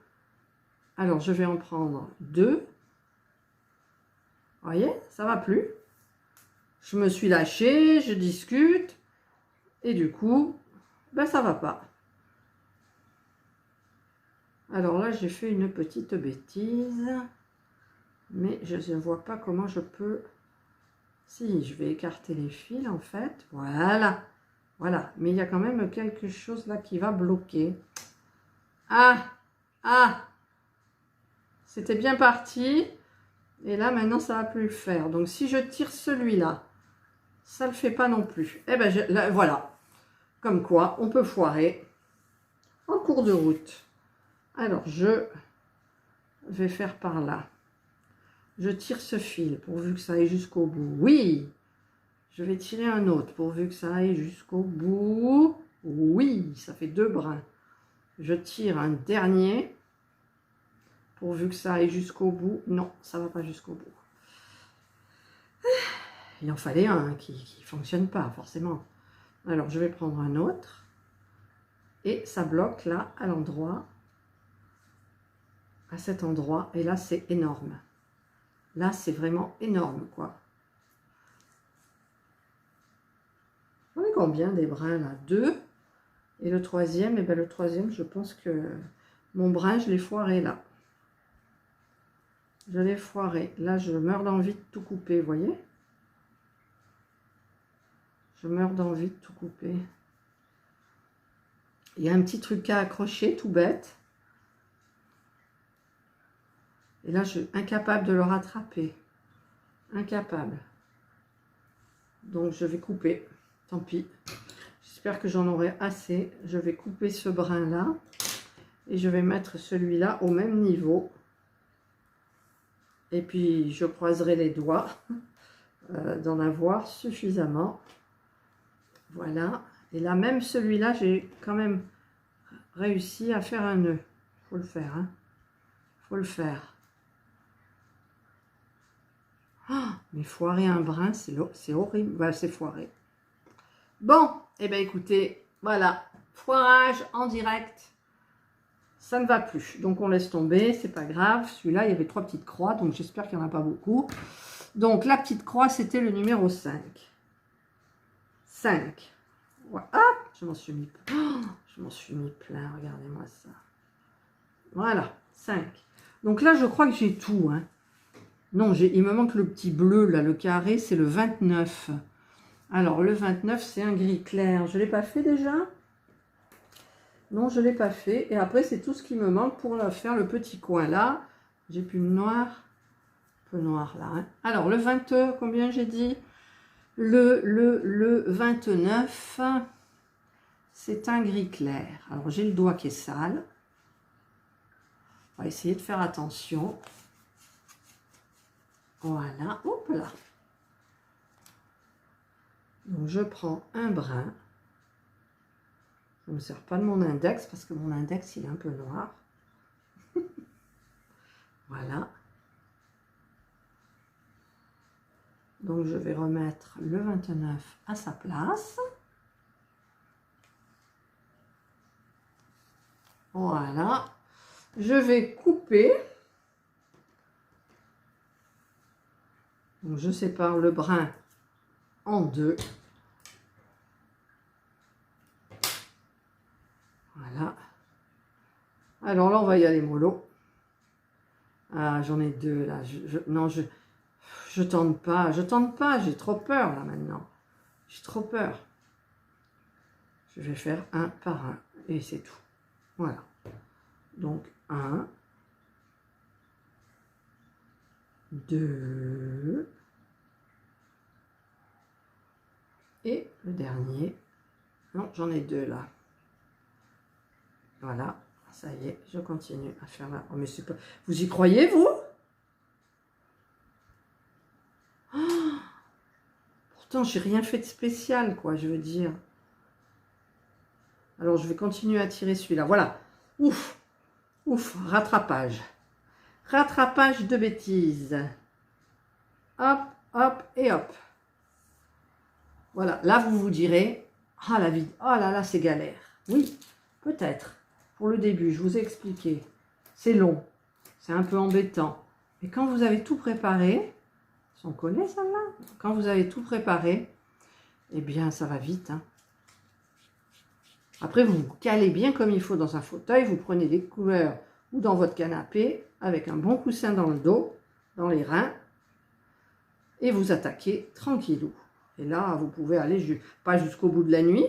Alors, je vais en prendre 2. Vous voyez, ça ne va plus. Je me suis lâchée, je discute. Et du coup, ben, ça ne va pas. Alors là, j'ai fait une petite bêtise. Mais je ne vois pas comment je peux... Si, je vais écarter les fils en fait. Voilà. Voilà. Mais il y a quand même quelque chose là qui va bloquer. Ah! C'était bien parti. Et là, maintenant, ça ne va plus le faire. Donc, si je tire celui-là, ça ne le fait pas non plus. Eh bien, là, voilà. Comme quoi, on peut foirer en cours de route. Alors, je vais faire par là. Je tire ce fil pourvu que ça aille jusqu'au bout. Oui! Je vais tirer un autre pourvu que ça aille jusqu'au bout. Oui! Ça fait 2 brins. Je tire un dernier pourvu que ça aille jusqu'au bout. Non, ça ne va pas jusqu'au bout. Il en fallait un qui ne fonctionne pas forcément. Alors, je vais prendre un autre. Et ça bloque là, à l'endroit. À cet endroit. Et là, c'est énorme. Là, c'est vraiment énorme, quoi. On est combien des brins, là? 2. Et le troisième, et bien le troisième, je pense que mon brin, je l'ai foiré, là. Je l'ai foiré. Là, je meurs d'envie de tout couper, vous voyez? Je meurs d'envie de tout couper. Il y a un petit truc à accrocher, tout bête. Et là, je suis incapable de le rattraper. Incapable. Donc, je vais couper. Tant pis. J'espère que j'en aurai assez. Je vais couper ce brin-là. Et je vais mettre celui-là au même niveau. Et puis, je croiserai les doigts d'en avoir suffisamment. Voilà. Et là, même celui-là, j'ai quand même réussi à faire un nœud. Il faut le faire. Hein. Faut le faire. Oh, mais foirer un brin, c'est horrible. Bah, c'est foiré. Bon, eh bien écoutez, voilà. Foirage en direct. Ça ne va plus. Donc on laisse tomber, c'est pas grave. Celui-là, il y avait 3 petites croix, donc j'espère qu'il n'y en a pas beaucoup. Donc la petite croix, c'était le numéro 5. 5. Ouais. Ah, je m'en suis mis plein, regardez-moi ça. Voilà, 5. Donc là, je crois que j'ai tout. Hein. Non, il me manque le petit bleu, là, le carré, c'est le 29. Alors, le 29, c'est un gris clair. Je ne l'ai pas fait déjà? Non, je ne l'ai pas fait. Et après, c'est tout ce qui me manque pour faire le petit coin là. J'ai plus le noir. Un peu noir là. Hein. Alors, le 20, combien j'ai dit? Le 29, c'est un gris clair. Alors, j'ai le doigt qui est sale. On va essayer de faire attention. Voilà, hop là. Donc, je prends un brin. Je ne me sers pas de mon index parce que mon index, il est un peu noir. Voilà. Donc, je vais remettre le 29 à sa place. Voilà. Je vais couper. Donc, je sépare le brin en deux. Voilà. Alors là, on va y aller mollo. Ah, j'en ai 2 là. Non, je tente pas. Je tente pas. J'ai trop peur là maintenant. J'ai trop peur. Je vais faire un par un. Et c'est tout. Voilà. Donc, 1, 2. Et le dernier. Non, j'en ai 2 là. Voilà. Ça y est, je continue à faire là. Oh, mais c'est pas... Vous y croyez, vous? Oh, pourtant, j'ai rien fait de spécial, quoi, je veux dire. Alors, je vais continuer à tirer celui-là. Voilà. Ouf. Ouf. Rattrapage. Rattrapage de bêtises. Hop, hop et hop. Voilà. Là, vous vous direz, ah, la vie, oh là là, c'est galère. Oui, peut-être. Pour le début, je vous ai expliqué. C'est long. C'est un peu embêtant. Mais quand vous avez tout préparé, on connaît celle-là. Quand vous avez tout préparé, eh bien, ça va vite. Hein. Après, vous vous calez bien comme il faut dans un fauteuil. Vous prenez des couleurs ou dans votre canapé avec un bon coussin dans le dos, dans les reins. Et vous attaquez tranquillou. Et là, vous pouvez aller pas jusqu'au bout de la nuit,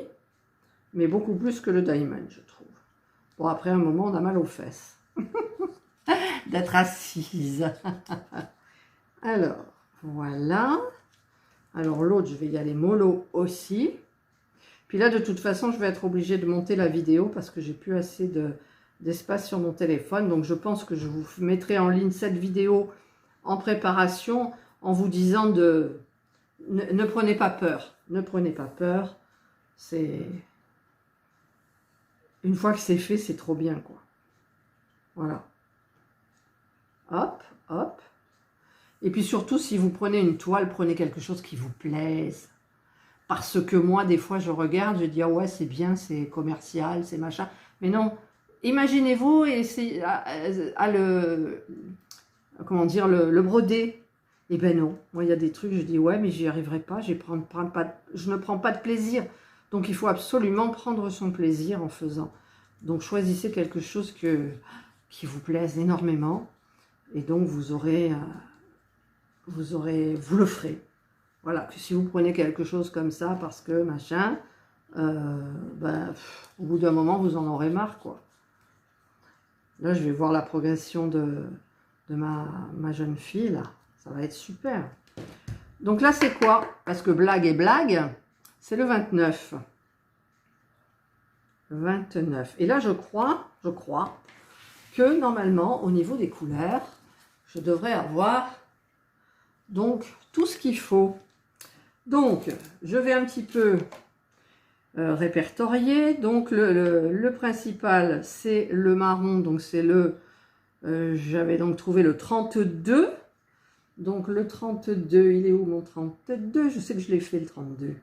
mais beaucoup plus que le diamond, je trouve. Bon, après un moment, on a mal aux fesses. D'être assise. Alors, voilà. Alors, l'autre, je vais y aller mollo aussi. Puis là, de toute façon, je vais être obligée de monter la vidéo parce que j'ai plus assez d'espace sur mon téléphone. Donc, je pense que je vous mettrai en ligne cette vidéo en préparation en vous disant de... Ne prenez pas peur. Ne prenez pas peur. C'est... Une fois que c'est fait, c'est trop bien, quoi. Voilà. Hop, hop. Et puis surtout, si vous prenez une toile, prenez quelque chose qui vous plaise. Parce que moi, des fois, je regarde, je dis, ah ouais, c'est bien, c'est commercial, c'est machin. Mais non, imaginez-vous et c'est à le... Comment dire, le broder. Eh ben non, moi, il y a des trucs, je dis, ouais, mais j'y arriverai pas, je ne prends pas de plaisir. Donc, il faut absolument prendre son plaisir en faisant. Donc, choisissez quelque chose qui vous plaise énormément. Et donc, vous le ferez. Voilà, que si vous prenez quelque chose comme ça, parce que machin, au bout d'un moment, vous en aurez marre, quoi. Là, je vais voir la progression de ma jeune fille, là. Ça va être super. Donc là, c'est quoi? Parce que blague et blague, c'est le 29. 29. Et là, je crois que normalement, au niveau des couleurs, je devrais avoir donc tout ce qu'il faut. Donc, je vais un petit peu répertorier. Donc, le principal, c'est le marron. Donc, c'est le... j'avais donc trouvé le 32. Donc, le 32, il est où mon 32? Je sais que je l'ai fait le 32.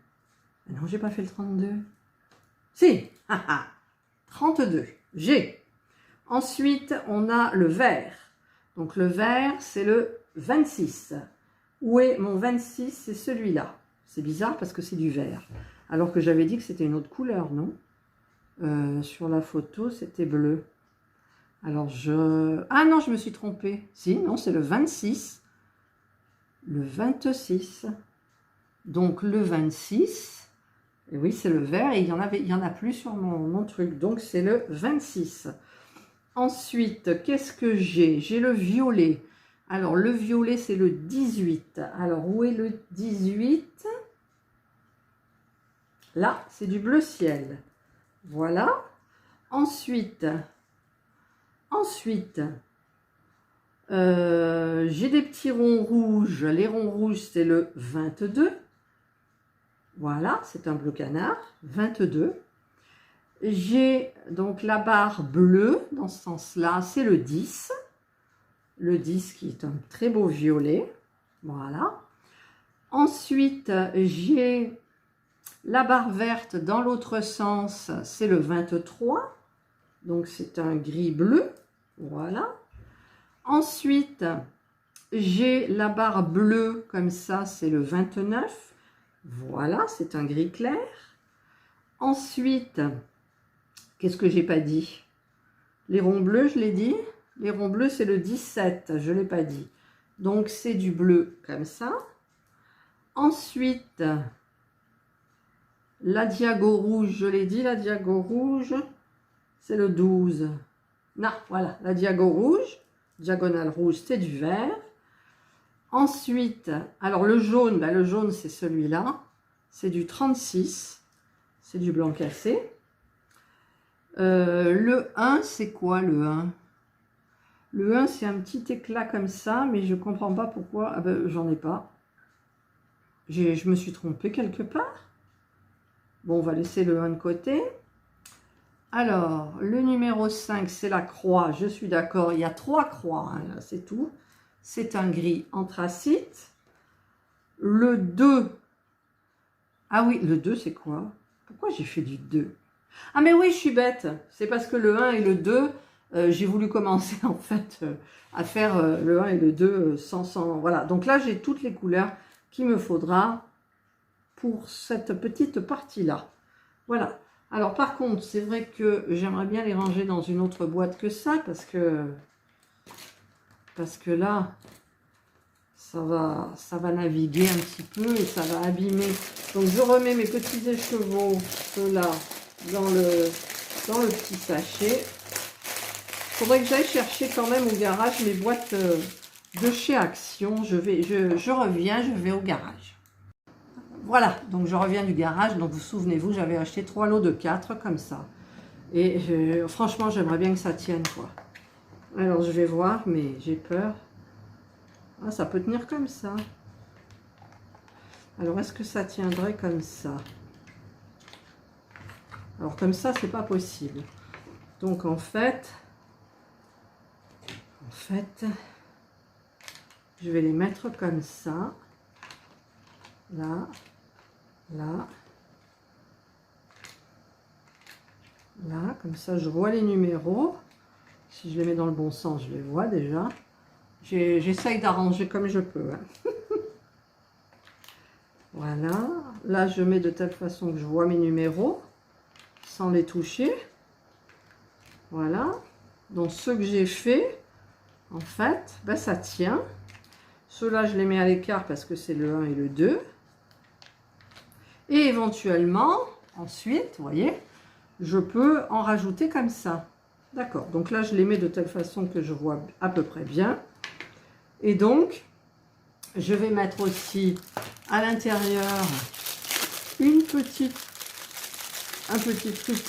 Ah non, j'ai pas fait le 32. Si, 32, j'ai. Ensuite, on a le vert. Donc, le vert, c'est le 26. Où est mon 26? C'est celui-là. C'est bizarre parce que c'est du vert. Alors que j'avais dit que c'était une autre couleur, non? Sur la photo, c'était bleu. Alors, ah non, je me suis trompée. Si, non, c'est le 26. Le 26. Donc, le 26... Et oui, c'est le vert et il y en a plus sur mon truc. Donc, c'est le 26. Ensuite, qu'est-ce que j'ai? J'ai le violet. Alors, le violet, c'est le 18. Alors, où est le 18? Là, c'est du bleu ciel. Voilà. Ensuite, j'ai des petits ronds rouges. Les ronds rouges, c'est le 22. Voilà, c'est un bleu canard, 22. J'ai donc la barre bleue, dans ce sens-là, c'est le 10. Le 10 qui est un très beau violet. Voilà. Ensuite, j'ai la barre verte dans l'autre sens, c'est le 23. Donc, c'est un gris-bleu. Voilà. Ensuite, j'ai la barre bleue comme ça, c'est le 29. Voilà, c'est un gris clair. Ensuite, qu'est-ce que j'ai pas dit? Les ronds bleus, je l'ai dit. Les ronds bleus, c'est le 17, je ne l'ai pas dit. Donc, c'est du bleu comme ça. Ensuite, la diago rouge, je l'ai dit, la diago rouge, c'est le 12. Non, voilà, la diago rouge, diagonale rouge, c'est du vert. Ensuite, alors le jaune c'est celui-là, c'est du 36, c'est du blanc cassé. Le 1, c'est quoi le 1? Le 1, c'est un petit éclat comme ça, mais je ne comprends pas pourquoi. Ah ben, j'en ai pas. Je me suis trompée quelque part. Bon, on va laisser le 1 de côté. Alors, le numéro 5, c'est la croix. Je suis d'accord, il y a 3 croix, hein, là, c'est tout. C'est un gris anthracite. Le 2. Ah oui, le 2, c'est quoi? Pourquoi j'ai fait du 2? Ah mais oui, je suis bête. C'est parce que le 1 et le 2, j'ai voulu commencer en fait à faire le 1 et le 2 sans... Voilà, donc là, j'ai toutes les couleurs qu'il me faudra pour cette petite partie-là. Voilà. Alors par contre, c'est vrai que j'aimerais bien les ranger dans une autre boîte que ça, parce que là, ça va naviguer un petit peu et ça va abîmer. Donc je remets mes petits écheveaux, ceux-là, dans le petit sachet. Il faudrait que j'aille chercher quand même au garage mes boîtes de chez Action. Je reviens, je vais au garage. Voilà, donc je reviens du garage. Donc vous souvenez-vous, j'avais acheté 3 lots de 4 comme ça. Et franchement, j'aimerais bien que ça tienne, quoi. Alors je vais voir, mais j'ai peur. Ah, ça peut tenir comme ça. Alors, est-ce que ça tiendrait comme ça? Alors, comme ça, c'est pas possible. Donc, en fait, je vais les mettre comme ça. Là, là, là. Comme ça, je vois les numéros. Si je les mets dans le bon sens, je les vois déjà. J'essaye d'arranger comme je peux. Hein. Voilà. Là, je mets de telle façon que je vois mes numéros sans les toucher. Voilà. Donc, ceux que j'ai fait, en fait, ben, ça tient. Ceux-là, je les mets à l'écart parce que c'est le 1 et le 2. Et éventuellement, ensuite, vous voyez, je peux en rajouter comme ça. D'accord. Donc là, je les mets de telle façon que je vois à peu près bien. Et donc, je vais mettre aussi à l'intérieur un petit truc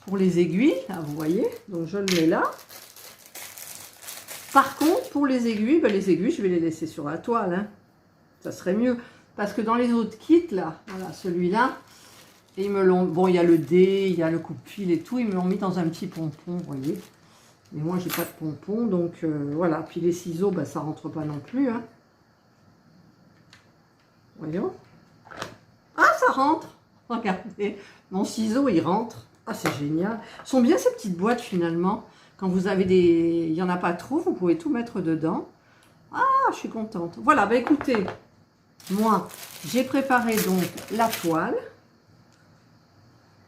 pour les aiguilles, là, vous voyez. Donc, je le mets là. Par contre, pour les aiguilles, je vais les laisser sur la toile. Hein. Ça serait mieux. Parce que dans les autres kits, là, voilà, celui-là, ils me l'ont... Bon, il y a le dé, il y a le coupe-fil et tout. Ils me l'ont mis dans un petit pompon, vous voyez. Mais moi, j'ai pas de pompon, donc voilà. Puis les ciseaux, ben, ça rentre pas non plus. Hein. Voyons. Ah, ça rentre. Regardez, mon ciseau, il rentre. Ah, c'est génial. Sont bien ces petites boîtes, finalement. Quand vous avez des... Il n'y en a pas trop, vous pouvez tout mettre dedans. Ah, je suis contente. Voilà, bah écoutez, moi, j'ai préparé donc la toile.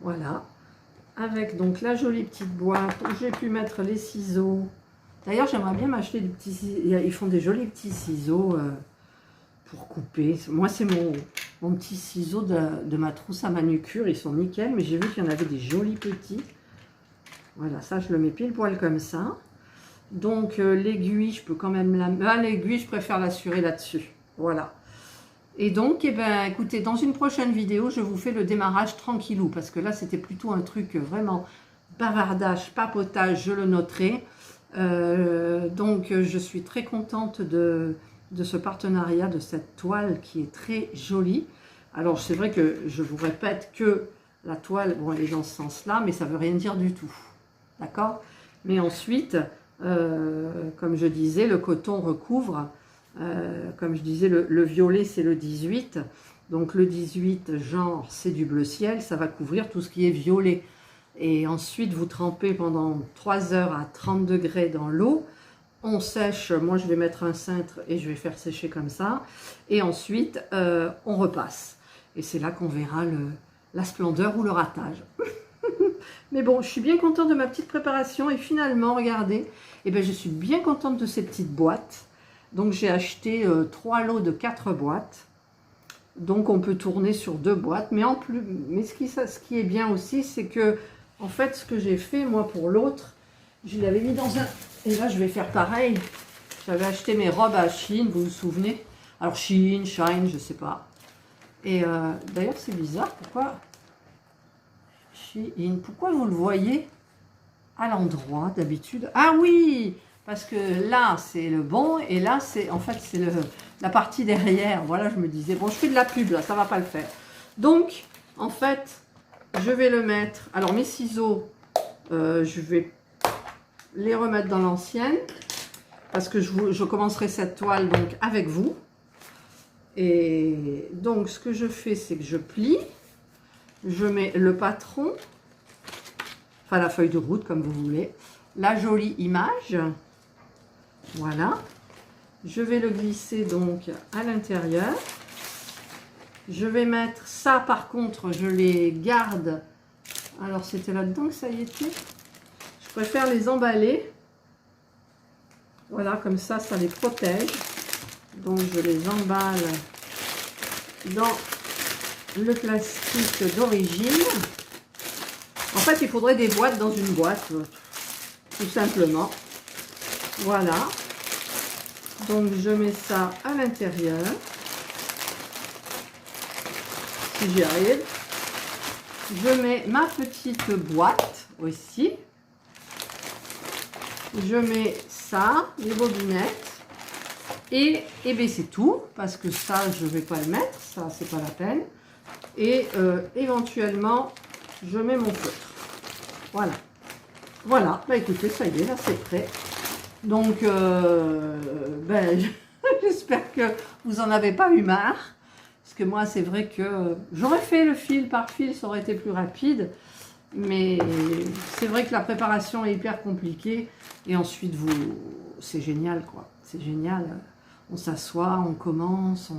Voilà. Avec donc la jolie petite boîte où j'ai pu mettre les ciseaux. D'ailleurs, j'aimerais bien m'acheter des petits ciseaux. Ils font des jolis petits ciseaux pour couper. Moi, c'est mon petit ciseau de ma trousse à manucure. Ils sont nickel, mais j'ai vu qu'il y en avait des jolis petits. Voilà, ça, je le mets pile poil comme ça. Donc, l'aiguille, je peux quand même la... Ah, l'aiguille, je préfère l'assurer là-dessus. Voilà. Et donc, eh ben, écoutez, dans une prochaine vidéo, je vous fais le démarrage tranquillou. Parce que là, c'était plutôt un truc vraiment bavardage, papotage, je le noterai. Donc, je suis très contente de ce partenariat, de cette toile qui est très jolie. Alors, c'est vrai que je vous répète que la toile, bon, elle est dans ce sens-là, mais ça ne veut rien dire du tout. D'accord? Mais ensuite, comme je disais, le coton recouvre, comme je disais, le violet, c'est le 18. Donc, le 18, genre, c'est du bleu ciel, ça va couvrir tout ce qui est violet. Et ensuite, vous trempez pendant 3 heures à 30 degrés dans l'eau. On sèche, moi je vais mettre un cintre et je vais faire sécher comme ça. Et ensuite, on repasse. Et c'est là qu'on verra la splendeur ou le ratage. Mais bon, je suis bien contente de ma petite préparation. Et finalement, regardez, eh ben, je suis bien contente de ces petites boîtes. Donc j'ai acheté 3 lots de 4 boîtes. Donc on peut tourner sur 2 boîtes. Mais en plus, ce qui est bien aussi, c'est que, en fait, ce que j'ai fait, moi, pour l'autre, je l'avais mis dans un... Et là, je vais faire pareil. J'avais acheté mes robes à Shein, vous vous souvenez? Alors, Shein, Shine, je sais pas. Et d'ailleurs, c'est bizarre. Pourquoi Shein, pourquoi vous le voyez à l'endroit d'habitude? Ah oui, parce que là, c'est le bon. Et là, c'est en fait, c'est la partie derrière. Voilà, je me disais, bon, je fais de la pub, là, ça va pas le faire. Donc, en fait, je vais le mettre... Alors, mes ciseaux, je vais les remettre dans l'ancienne parce que je commencerai cette toile donc avec vous. Et donc ce que je fais, c'est que je plie, je mets le patron, enfin la feuille de route comme vous voulez, la jolie image, voilà, je vais le glisser donc à l'intérieur. Je vais mettre ça, par contre je les garde, alors c'était là-dedans que ça y était. Je préfère les emballer. Voilà, comme ça les protège. Donc, je les emballe dans le plastique d'origine. En fait, il faudrait des boîtes dans une boîte, tout simplement. Voilà. Donc, je mets ça à l'intérieur. Si j'y arrive. Je mets ma petite boîte aussi. Je mets ça, les bobinettes, et bien c'est tout, parce que ça, je ne vais pas le mettre, ça, c'est pas la peine. Et éventuellement, je mets mon feutre. Voilà. Voilà, bah écoutez, ça y est, là, c'est prêt. Donc, ben, j'espère que vous n'en avez pas eu marre, parce que moi, c'est vrai que j'aurais fait le fil par fil, ça aurait été plus rapide. Mais c'est vrai que la préparation est hyper compliquée. Et ensuite, c'est génial, quoi. C'est génial. On s'assoit, on commence,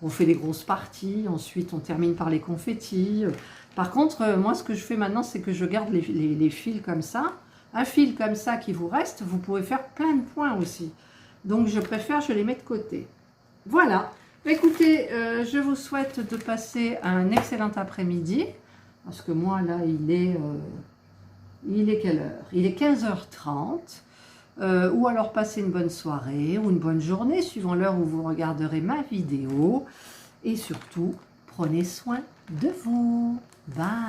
on fait des grosses parties. Ensuite, on termine par les confettis. Par contre, moi, ce que je fais maintenant, c'est que je garde les fils comme ça. Un fil comme ça qui vous reste, vous pouvez faire plein de points aussi. Donc, je les mets de côté. Voilà. Écoutez, je vous souhaite de passer un excellent après-midi. Parce que moi, là, il est quelle heure? Il est 15h30. ou alors passez une bonne soirée ou une bonne journée, suivant l'heure où vous regarderez ma vidéo. Et surtout, prenez soin de vous. Bye.